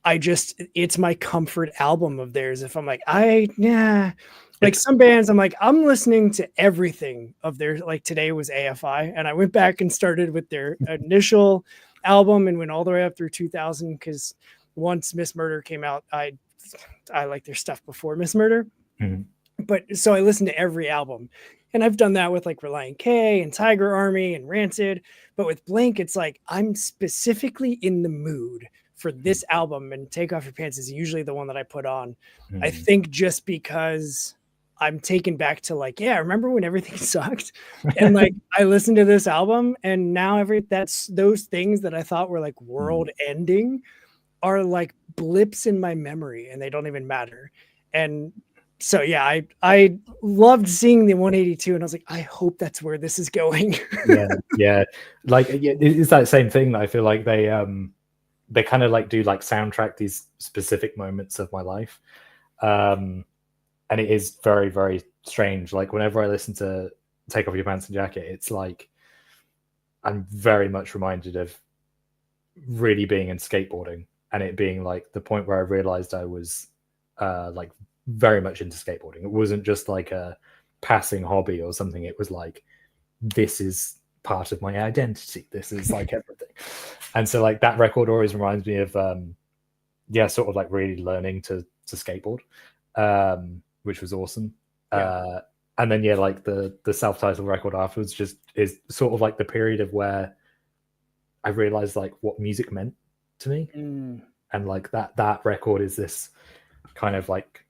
it's my comfort album of theirs. If I'm like, like some bands, I'm like, I'm listening to everything of theirs. Like today was AFI. And I went back and started with their initial album and went all the way up through 2000. Cause once Miss Murder came out, I like their stuff before Miss Murder. But so I listened to every album. And I've done that with like Relient K and Tiger Army and Rancid. But with Blink, it's like I'm specifically in the mood for this album, and Take Off Your Pants is usually the one that I put on. I think just because I'm taken back to like, remember when everything sucked? And like I listened to this album and now that's those things that I thought were like world ending are like blips in my memory and they don't even matter. And so yeah, I loved seeing the 182 and I was like, I hope that's where this is going. Yeah, like it's that same thing that I feel like they kind of like do like soundtrack these specific moments of my life, and it is very, very strange. Like whenever I listen to Take Off Your Pants and Jacket, it's like I'm very much reminded of really being in skateboarding, and it being like the point where I realized I was like very much into skateboarding. It wasn't just like a passing hobby or something. It was like, this is part of my identity. This is like everything. And so like that record always reminds me of sort of like really learning to skateboard, which was awesome. Yeah. And then like the self-titled record afterwards just is sort of like the period of where I realized like what music meant to me. And like that record is this kind of like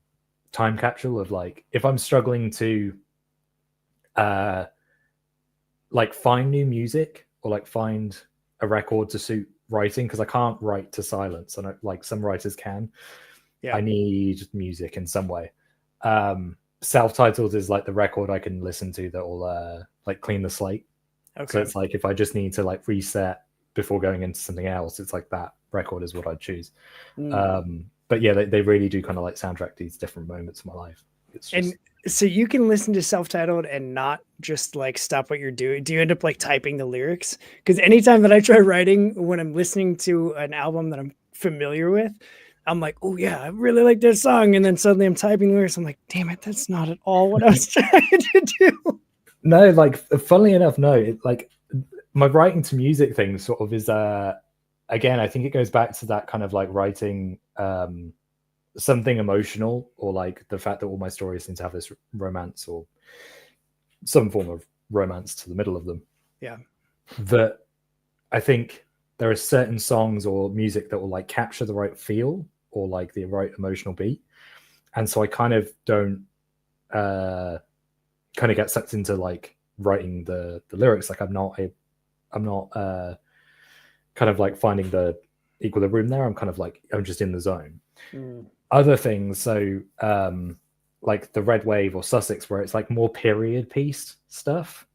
time capsule of like, if I'm struggling to like find new music or like find a record to suit writing, because I can't write to silence, and like some writers can. I need music in some way. Self-titled is like the record I can listen to that will like clean the slate. Okay. So it's like if I just need to like reset before going into something else, it's like that record is what I'd choose. But yeah, they really do kind of like soundtrack these different moments of my life. It's just... And so you can listen to self-titled and not just like stop what you're doing. Do you end up like typing the lyrics? Because anytime that I try writing, when I'm listening to an album that I'm familiar with, I'm like, oh yeah, I really like this song. And then suddenly I'm typing the lyrics. I'm like, damn it, that's not at all what I was trying to do. No, like funnily enough, no. It, like my writing to music thing sort of is again, I think it goes back to that kind of like writing something emotional, or like the fact that all my stories seem to have this romance or some form of romance to the middle of them. Yeah. That I think there are certain songs or music that will like capture the right feel or like the right emotional beat. And so I kind of don't kind of get sucked into like writing the lyrics. Like I'm not kind of like finding the equilibrium there. I'm kind of like, I'm just in the zone. Other things, so like the Red Wave or Sussex, where it's like more period piece stuff,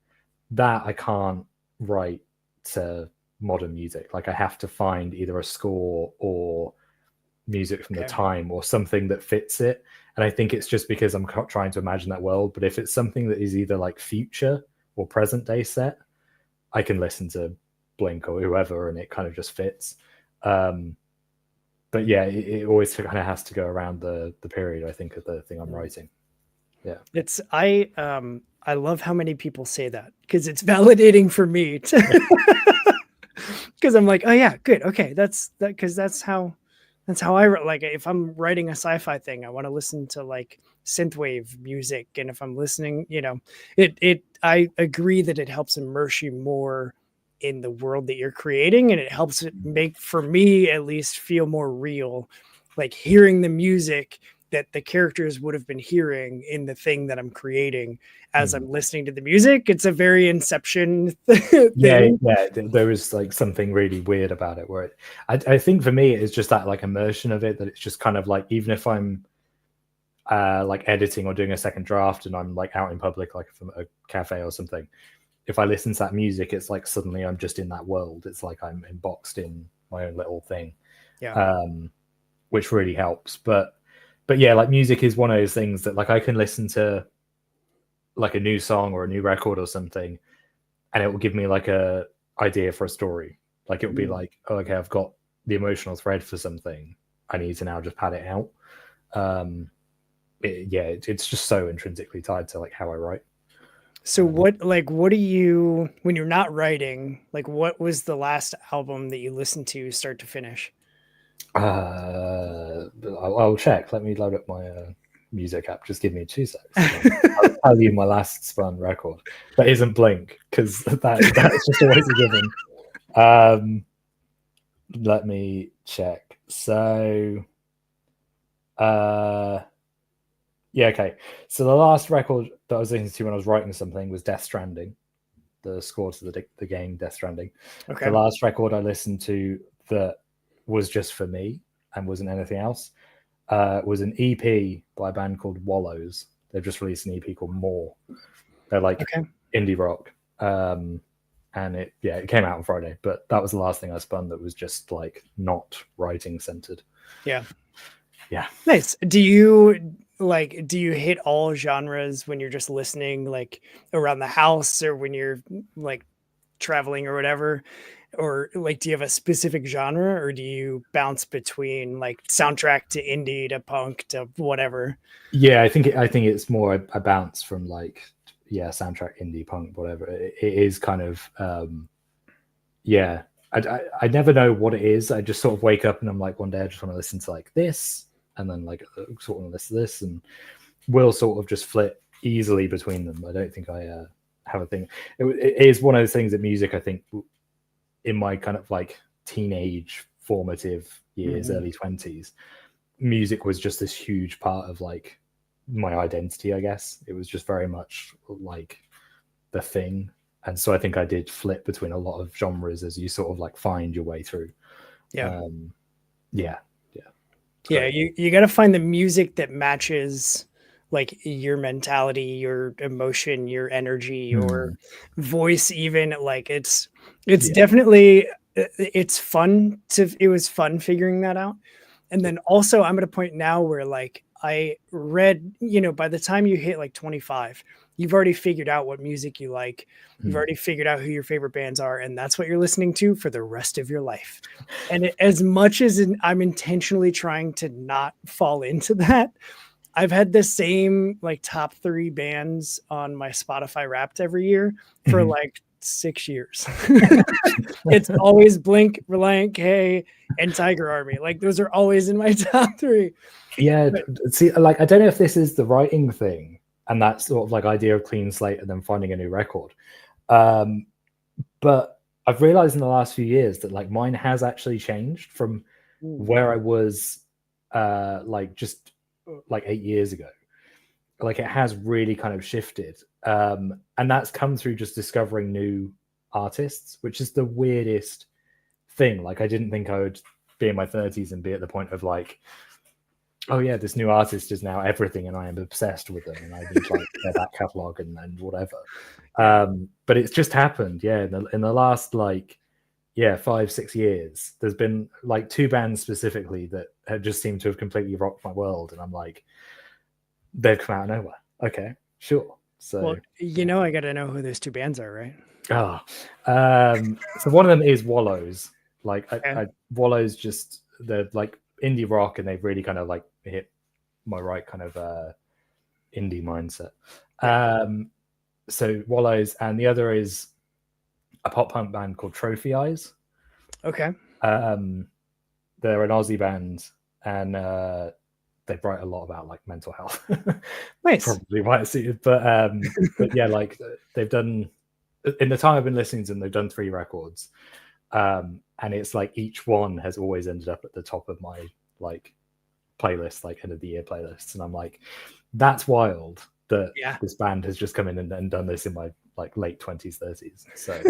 that I can't write to modern music. Like I have to find either a score or music from the time or something that fits it. And I think it's just because I'm trying to imagine that world. But if it's something that is either like future or present day set, I can listen to Blink or whoever and it kind of just fits. But yeah, it always kind of has to go around the period, I think, of the thing I'm writing. Yeah. It's I love how many people say that, because it's validating for me. Because I'm like, oh yeah, good. Okay. That's how I like, if I'm writing a sci-fi thing, I want to listen to like synthwave music. And if I'm listening, I agree that it helps immerse you more in the world that you're creating, and it helps it make, for me at least, feel more real, like hearing the music that the characters would have been hearing in the thing that I'm creating as I'm listening to the music. It's a very Inception thing. Yeah, there is like something really weird about it where I think for me it's just that like immersion of it, that it's just kind of like, even if I'm like editing or doing a second draft and I'm like out in public, like from a cafe or something, if I listen to that music, it's like suddenly I'm just in that world. It's like I'm boxed in my own little thing, which really helps. But yeah, like music is one of those things that like I can listen to like a new song or a new record or something, and it will give me like a idea for a story. Like it will be like, oh, okay, I've got the emotional thread for something. I need to now just pad it out. It's just so intrinsically tied to like how I write. So what do you, when you're not writing, like what was the last album that you listened to start to finish? I'll check. Let me load up my music app. Just give me 2 seconds. I'll tell you my last spun record. That isn't Blink, because that's just always a given. Let me check. So okay. So the last record that I was listening to when I was writing something was Death Stranding, the score to the game Death Stranding. Okay. The last record I listened to that was just for me and wasn't anything else. Was an EP by a band called Wallows. They've just released an EP called More. They're like indie rock. And it came out on Friday, but that was the last thing I spun that was just like not writing centered. Yeah. Nice. Do you hit all genres when you're just listening, like around the house or when you're like traveling or whatever? Or like, do you have a specific genre, or do you bounce between like soundtrack to indie to punk to whatever? Yeah, I think it's more a bounce from like soundtrack, indie, punk, whatever. It is kind of I never know what it is. I just sort of wake up and I'm like, one day I just want to listen to like this, and then like sort of listen to this, and will sort of just flip easily between them. I don't think I have a thing. It is one of those things that music, I think, in my kind of like teenage formative years, early 20s, music was just this huge part of like my identity, I guess. It was just very much like the thing. And so I think I did flip between a lot of genres as you sort of like find your way through. You got to find the music that matches like your mentality, your emotion, your energy, your voice, even. Like it's definitely, it was fun figuring that out. And then also I'm at a point now where like I read, by the time you hit like 25, you've already figured out what music you like. You've already figured out who your favorite bands are, and that's what you're listening to for the rest of your life. And as much as I'm intentionally trying to not fall into that, I've had the same like top 3 bands on my Spotify Wrapped every year for like 6 years. It's always Blink, Reliant K, and Tiger Army. Like those are always in my top 3. Yeah, see, like I don't know if this is the writing thing and that sort of like idea of clean slate and then finding a new record. But I've realized in the last few years that like mine has actually changed from where I was like just like 8 years ago. Like it has really kind of shifted. And that's come through just discovering new artists, which is the weirdest thing. Like I didn't think I would be in my 30s and be at the point of like, oh yeah, this new artist is now everything and I am obsessed with them and I need like their back catalogue and whatever. But it's just happened, in the last like 5-6 years. There's been like 2 bands specifically that have just seemed to have completely rocked my world, and I'm like, they've come out of nowhere. Okay, sure. So well, I gotta know who those 2 bands are, right? So one of them is Wallows. Like Wallows, just they're like indie rock, and they've really kind of like hit my right kind of indie mindset. So Wallows, and the other is a pop punk band called Trophy Eyes. Okay. They're an Aussie band, and they write a lot about like mental health. Nice. Probably why it's suited, but yeah, like they've done, in the time I've been listening to them, they've done 3 records, and it's like each one has always ended up at the top of my like playlist, like end of the year playlists, and I'm like, that's wild that this band has just come in and done this in my like late 20s, 30s. So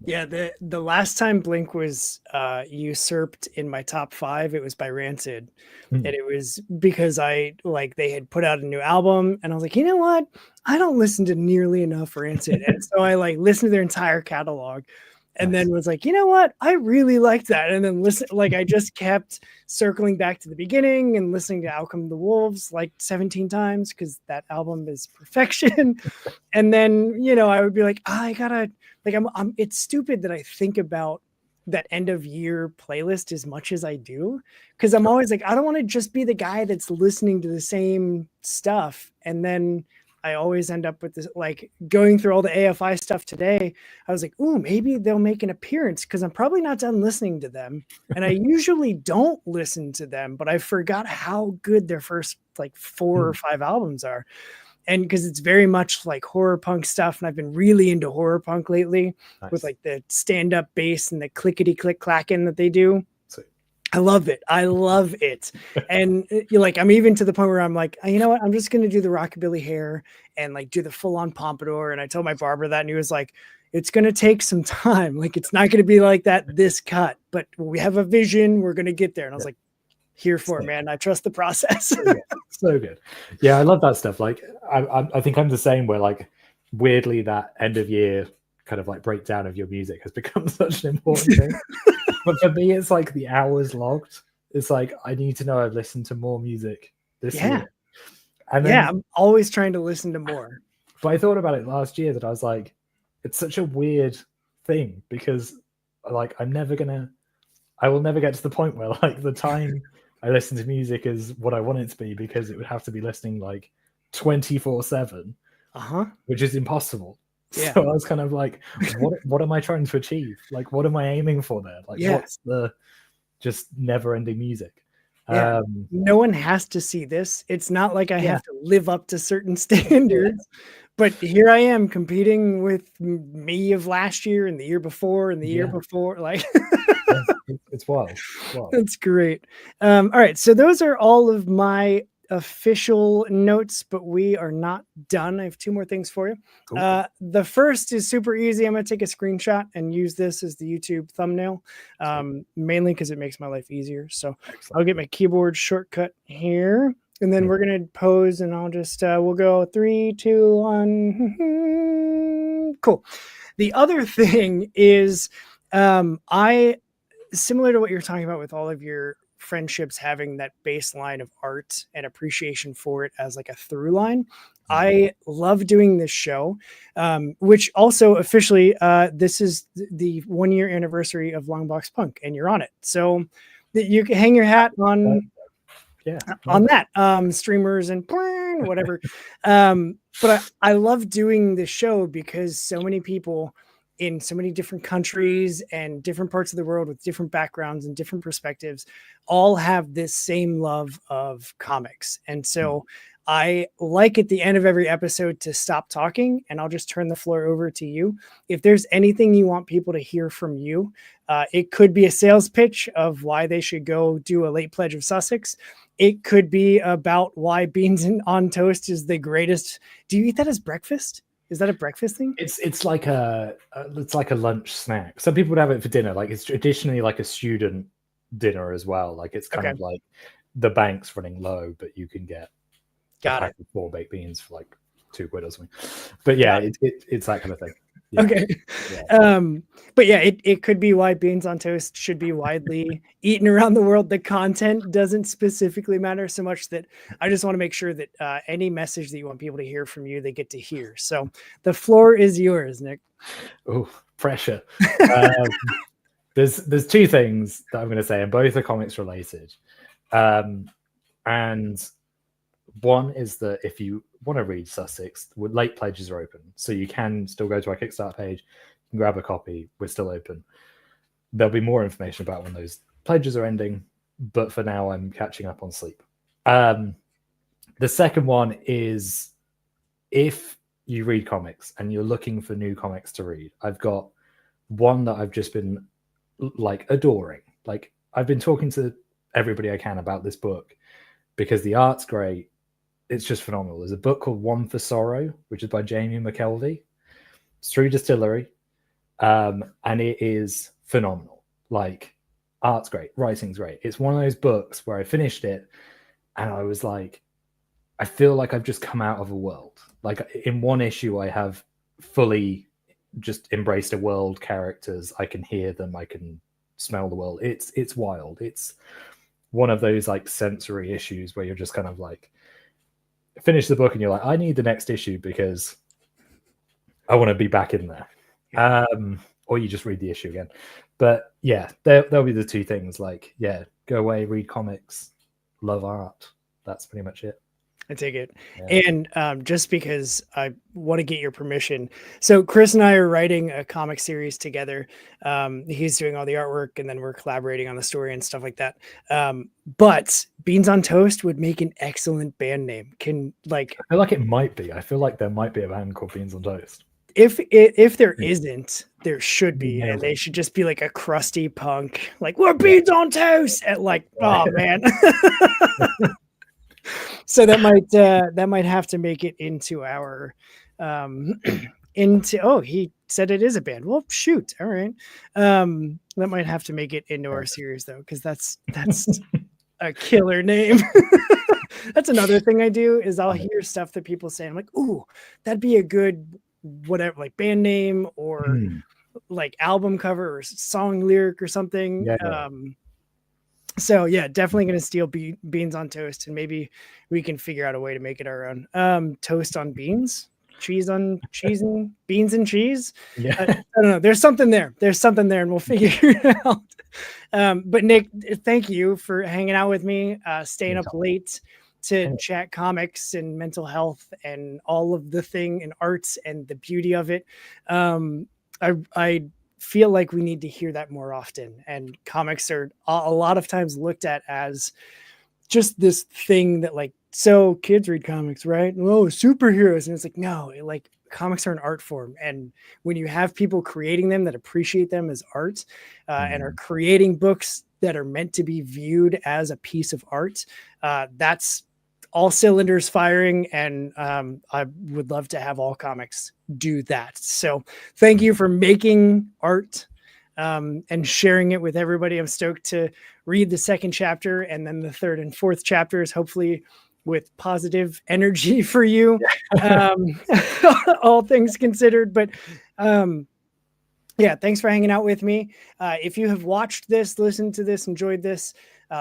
yeah, the last time Blink was usurped in my top 5, it was by Rancid. And it was because they had put out a new album, and I was like, you know what? I don't listen to nearly enough Rancid. And so I like listened to their entire catalog, and then was like, you know what? I really liked that. And then I just kept circling back to the beginning and listening to Out Come the Wolves like 17 times because that album is perfection. And then, I would be like, I gotta, like, it's stupid that I think about that end of year playlist as much as I do, because I'm always like, I don't want to just be the guy that's listening to the same stuff. And then I always end up with this, like going through all the AFI stuff today. I was like, ooh, maybe they'll make an appearance because I'm probably not done listening to them. And I usually don't listen to them, but I forgot how good their first like 4 or 5 albums are. And because it's very much like horror punk stuff. And I've been really into horror punk lately with like the stand-up bass and the clickety click clacking that they do. I love it. And I'm even to the point where I'm like, you know what? I'm just going to do the rockabilly hair and like do the full on pompadour. And I told my barber that, and he was like, it's going to take some time. Like, it's not going to be like that, this cut, but we have a vision. We're going to get there. And I was like, here for it, man. I trust the process. So good. Yeah, I love that stuff. Like, I think I'm the same, where like weirdly that end of year kind of like breakdown of your music has become such an important thing. But for me, it's like the hours logged. It's like, I need to know I've listened to more music this year. And then, I'm always trying to listen to more. But I thought about it last year that I was like, it's such a weird thing, because like I will never get to the point where like the time I listen to music is what I want it to be, because it would have to be listening like 24/7, which is impossible. Yeah. So I was kind of like, what am I trying to achieve? Like, what am I aiming for there? Like, what's the just never-ending music? Yeah. No one has to see this. It's not like I have to live up to certain standards. But here I am competing with me of last year and the year before and the year before. Like, it's wild. That's great. All right. So those are all of my official notes, but we are not done. I have two more things for you. Cool. The first is super easy. I'm going to take a screenshot and use this as the YouTube thumbnail, mainly because it makes my life easier. So I'll get my keyboard shortcut here, and then we're going to pose, and I'll just, we'll go 3, 2, 1. Cool. The other thing is, similar to what you're talking about with all of your friendships having that baseline of art and appreciation for it as like a through line. I love doing this show, which also officially, this is the 1-year anniversary of Longbox Punk, and you're on it. So you can hang your hat on, on that, streamers and whatever. But I love doing this show because so many people in so many different countries and different parts of the world with different backgrounds and different perspectives all have this same love of comics. And so I like at the end of every episode to stop talking, and I'll just turn the floor over to you. If there's anything you want people to hear from you, it could be a sales pitch of why they should go do a late pledge of Sussex. It could be about why beans on toast is the greatest. Do you eat that as breakfast? Is that a breakfast thing? It's like a lunch snack. Some people would have it for dinner. Like, it's traditionally like a student dinner as well. Like, it's kind of like the bank's running low, but you can get a pack of 4 baked beans for like £2 or something. But it's that kind of thing. Yeah. Okay. Yeah. But yeah, it could be why beans on toast should be widely eaten around the world. The content doesn't specifically matter so much, that I just want to make sure that any message that you want people to hear from you, they get to hear. So the floor is yours, Nick. Oh, pressure. There's 2 things that I'm going to say, and both are comics related. And one is that if you want to read Sussex, late pledges are open. So you can still go to our Kickstarter page, you can grab a copy. We're still open. There'll be more information about when those pledges are ending, but for now I'm catching up on sleep. The second one is, if you read comics and you're looking for new comics to read, I've got one that I've just been like adoring. Like, I've been talking to everybody I can about this book because the art's great. It's just phenomenal. There's a book called One for Sorrow, which is by Jamie McKelvey. It's through Distillery, and it is phenomenal. Like, art's great, writing's great. It's one of those books where I finished it and I was like, I feel like I've just come out of a world. Like, in one issue, I have fully just embraced a world, characters. I can hear them. I can smell the world. It's wild. It's one of those like sensory issues where you're just kind of like, finish the book and you're like, I need the next issue because I want to be back in there. Or you just read the issue again. But yeah, there'll be the 2 things. Like, go away, read comics, love art. That's pretty much it. I take it. Yeah. And just because I want to get your permission. So Chris and I are writing a comic series together. He's doing all the artwork and then we're collaborating on the story and stuff like that. But Beans on Toast would make an excellent band name. I feel like it might be. I feel like there might be a band called Beans on Toast. If there isn't, there should be. And they should just be like a crusty punk. Like, we're Beans on Toast. And like, oh man. So that might have to make it into our he said it is a band. Well, shoot. All right. That might have to make it into our series though, because that's a killer name. That's another thing I do is I'll hear stuff that people say. I'm like, ooh, that'd be a good whatever, like band name or like album cover or song lyric or something. Yeah. So yeah, definitely going to steal beans on toast, and maybe we can figure out a way to make it our own. Toast on beans, cheese on cheese, and beans and cheese. Yeah. I don't know. There's something there, and we'll figure it out. But Nick, thank you for hanging out with me, staying up late to chat comics and mental health and all of the thing and arts and the beauty of it. I feel like we need to hear that more often, and comics are a lot of times looked at as just this thing that like, so kids read comics, right? Oh, superheroes. And it's like, no, like comics are an art form. And when you have people creating them that appreciate them as art and are creating books that are meant to be viewed as a piece of art, that's all cylinders firing. And I would love to have all comics do that. So thank you for making art and sharing it with everybody. I'm stoked to read the second chapter and then the third and fourth chapters, hopefully with positive energy for you, all things considered. But yeah, thanks for hanging out with me. If you have watched this, listened to this, enjoyed this,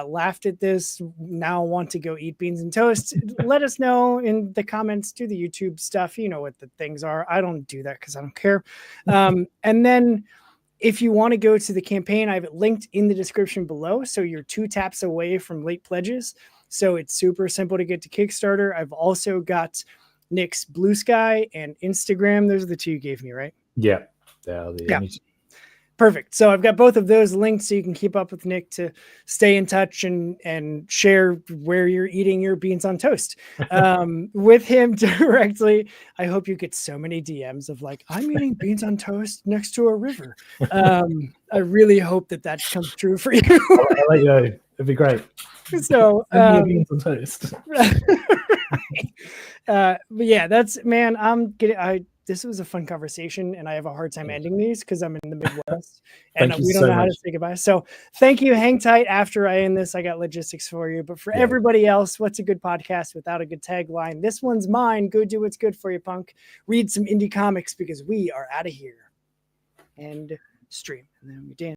laughed at this, now want to go eat beans and toast, let us know in the comments. Do the YouTube stuff. You know what the things are. I don't do that because I don't care. And then if you want to go to the campaign, I have it linked in the description below. So you're 2 taps away from late pledges. So it's super simple to get to Kickstarter. I've also got Nick's Blue Sky and Instagram. Those are the 2 you gave me, right? Yeah. Perfect. So I've got both of those linked so you can keep up with Nick to stay in touch and share where you're eating your beans on toast with him directly. I hope you get so many DMs of like, I'm eating beans on toast next to a river. I really hope that comes true for you. I'll let you know. It'd be great. So beans on toast. But yeah, that's, man, this was a fun conversation, and I have a hard time ending these because I'm in the Midwest and we don't know how to say goodbye. So thank you. Hang tight. After I end this, I got logistics for you. But for everybody else, what's a good podcast without a good tagline? This one's mine. Go do what's good for you, punk. Read some indie comics because we are out of here. And stream. And then we dance.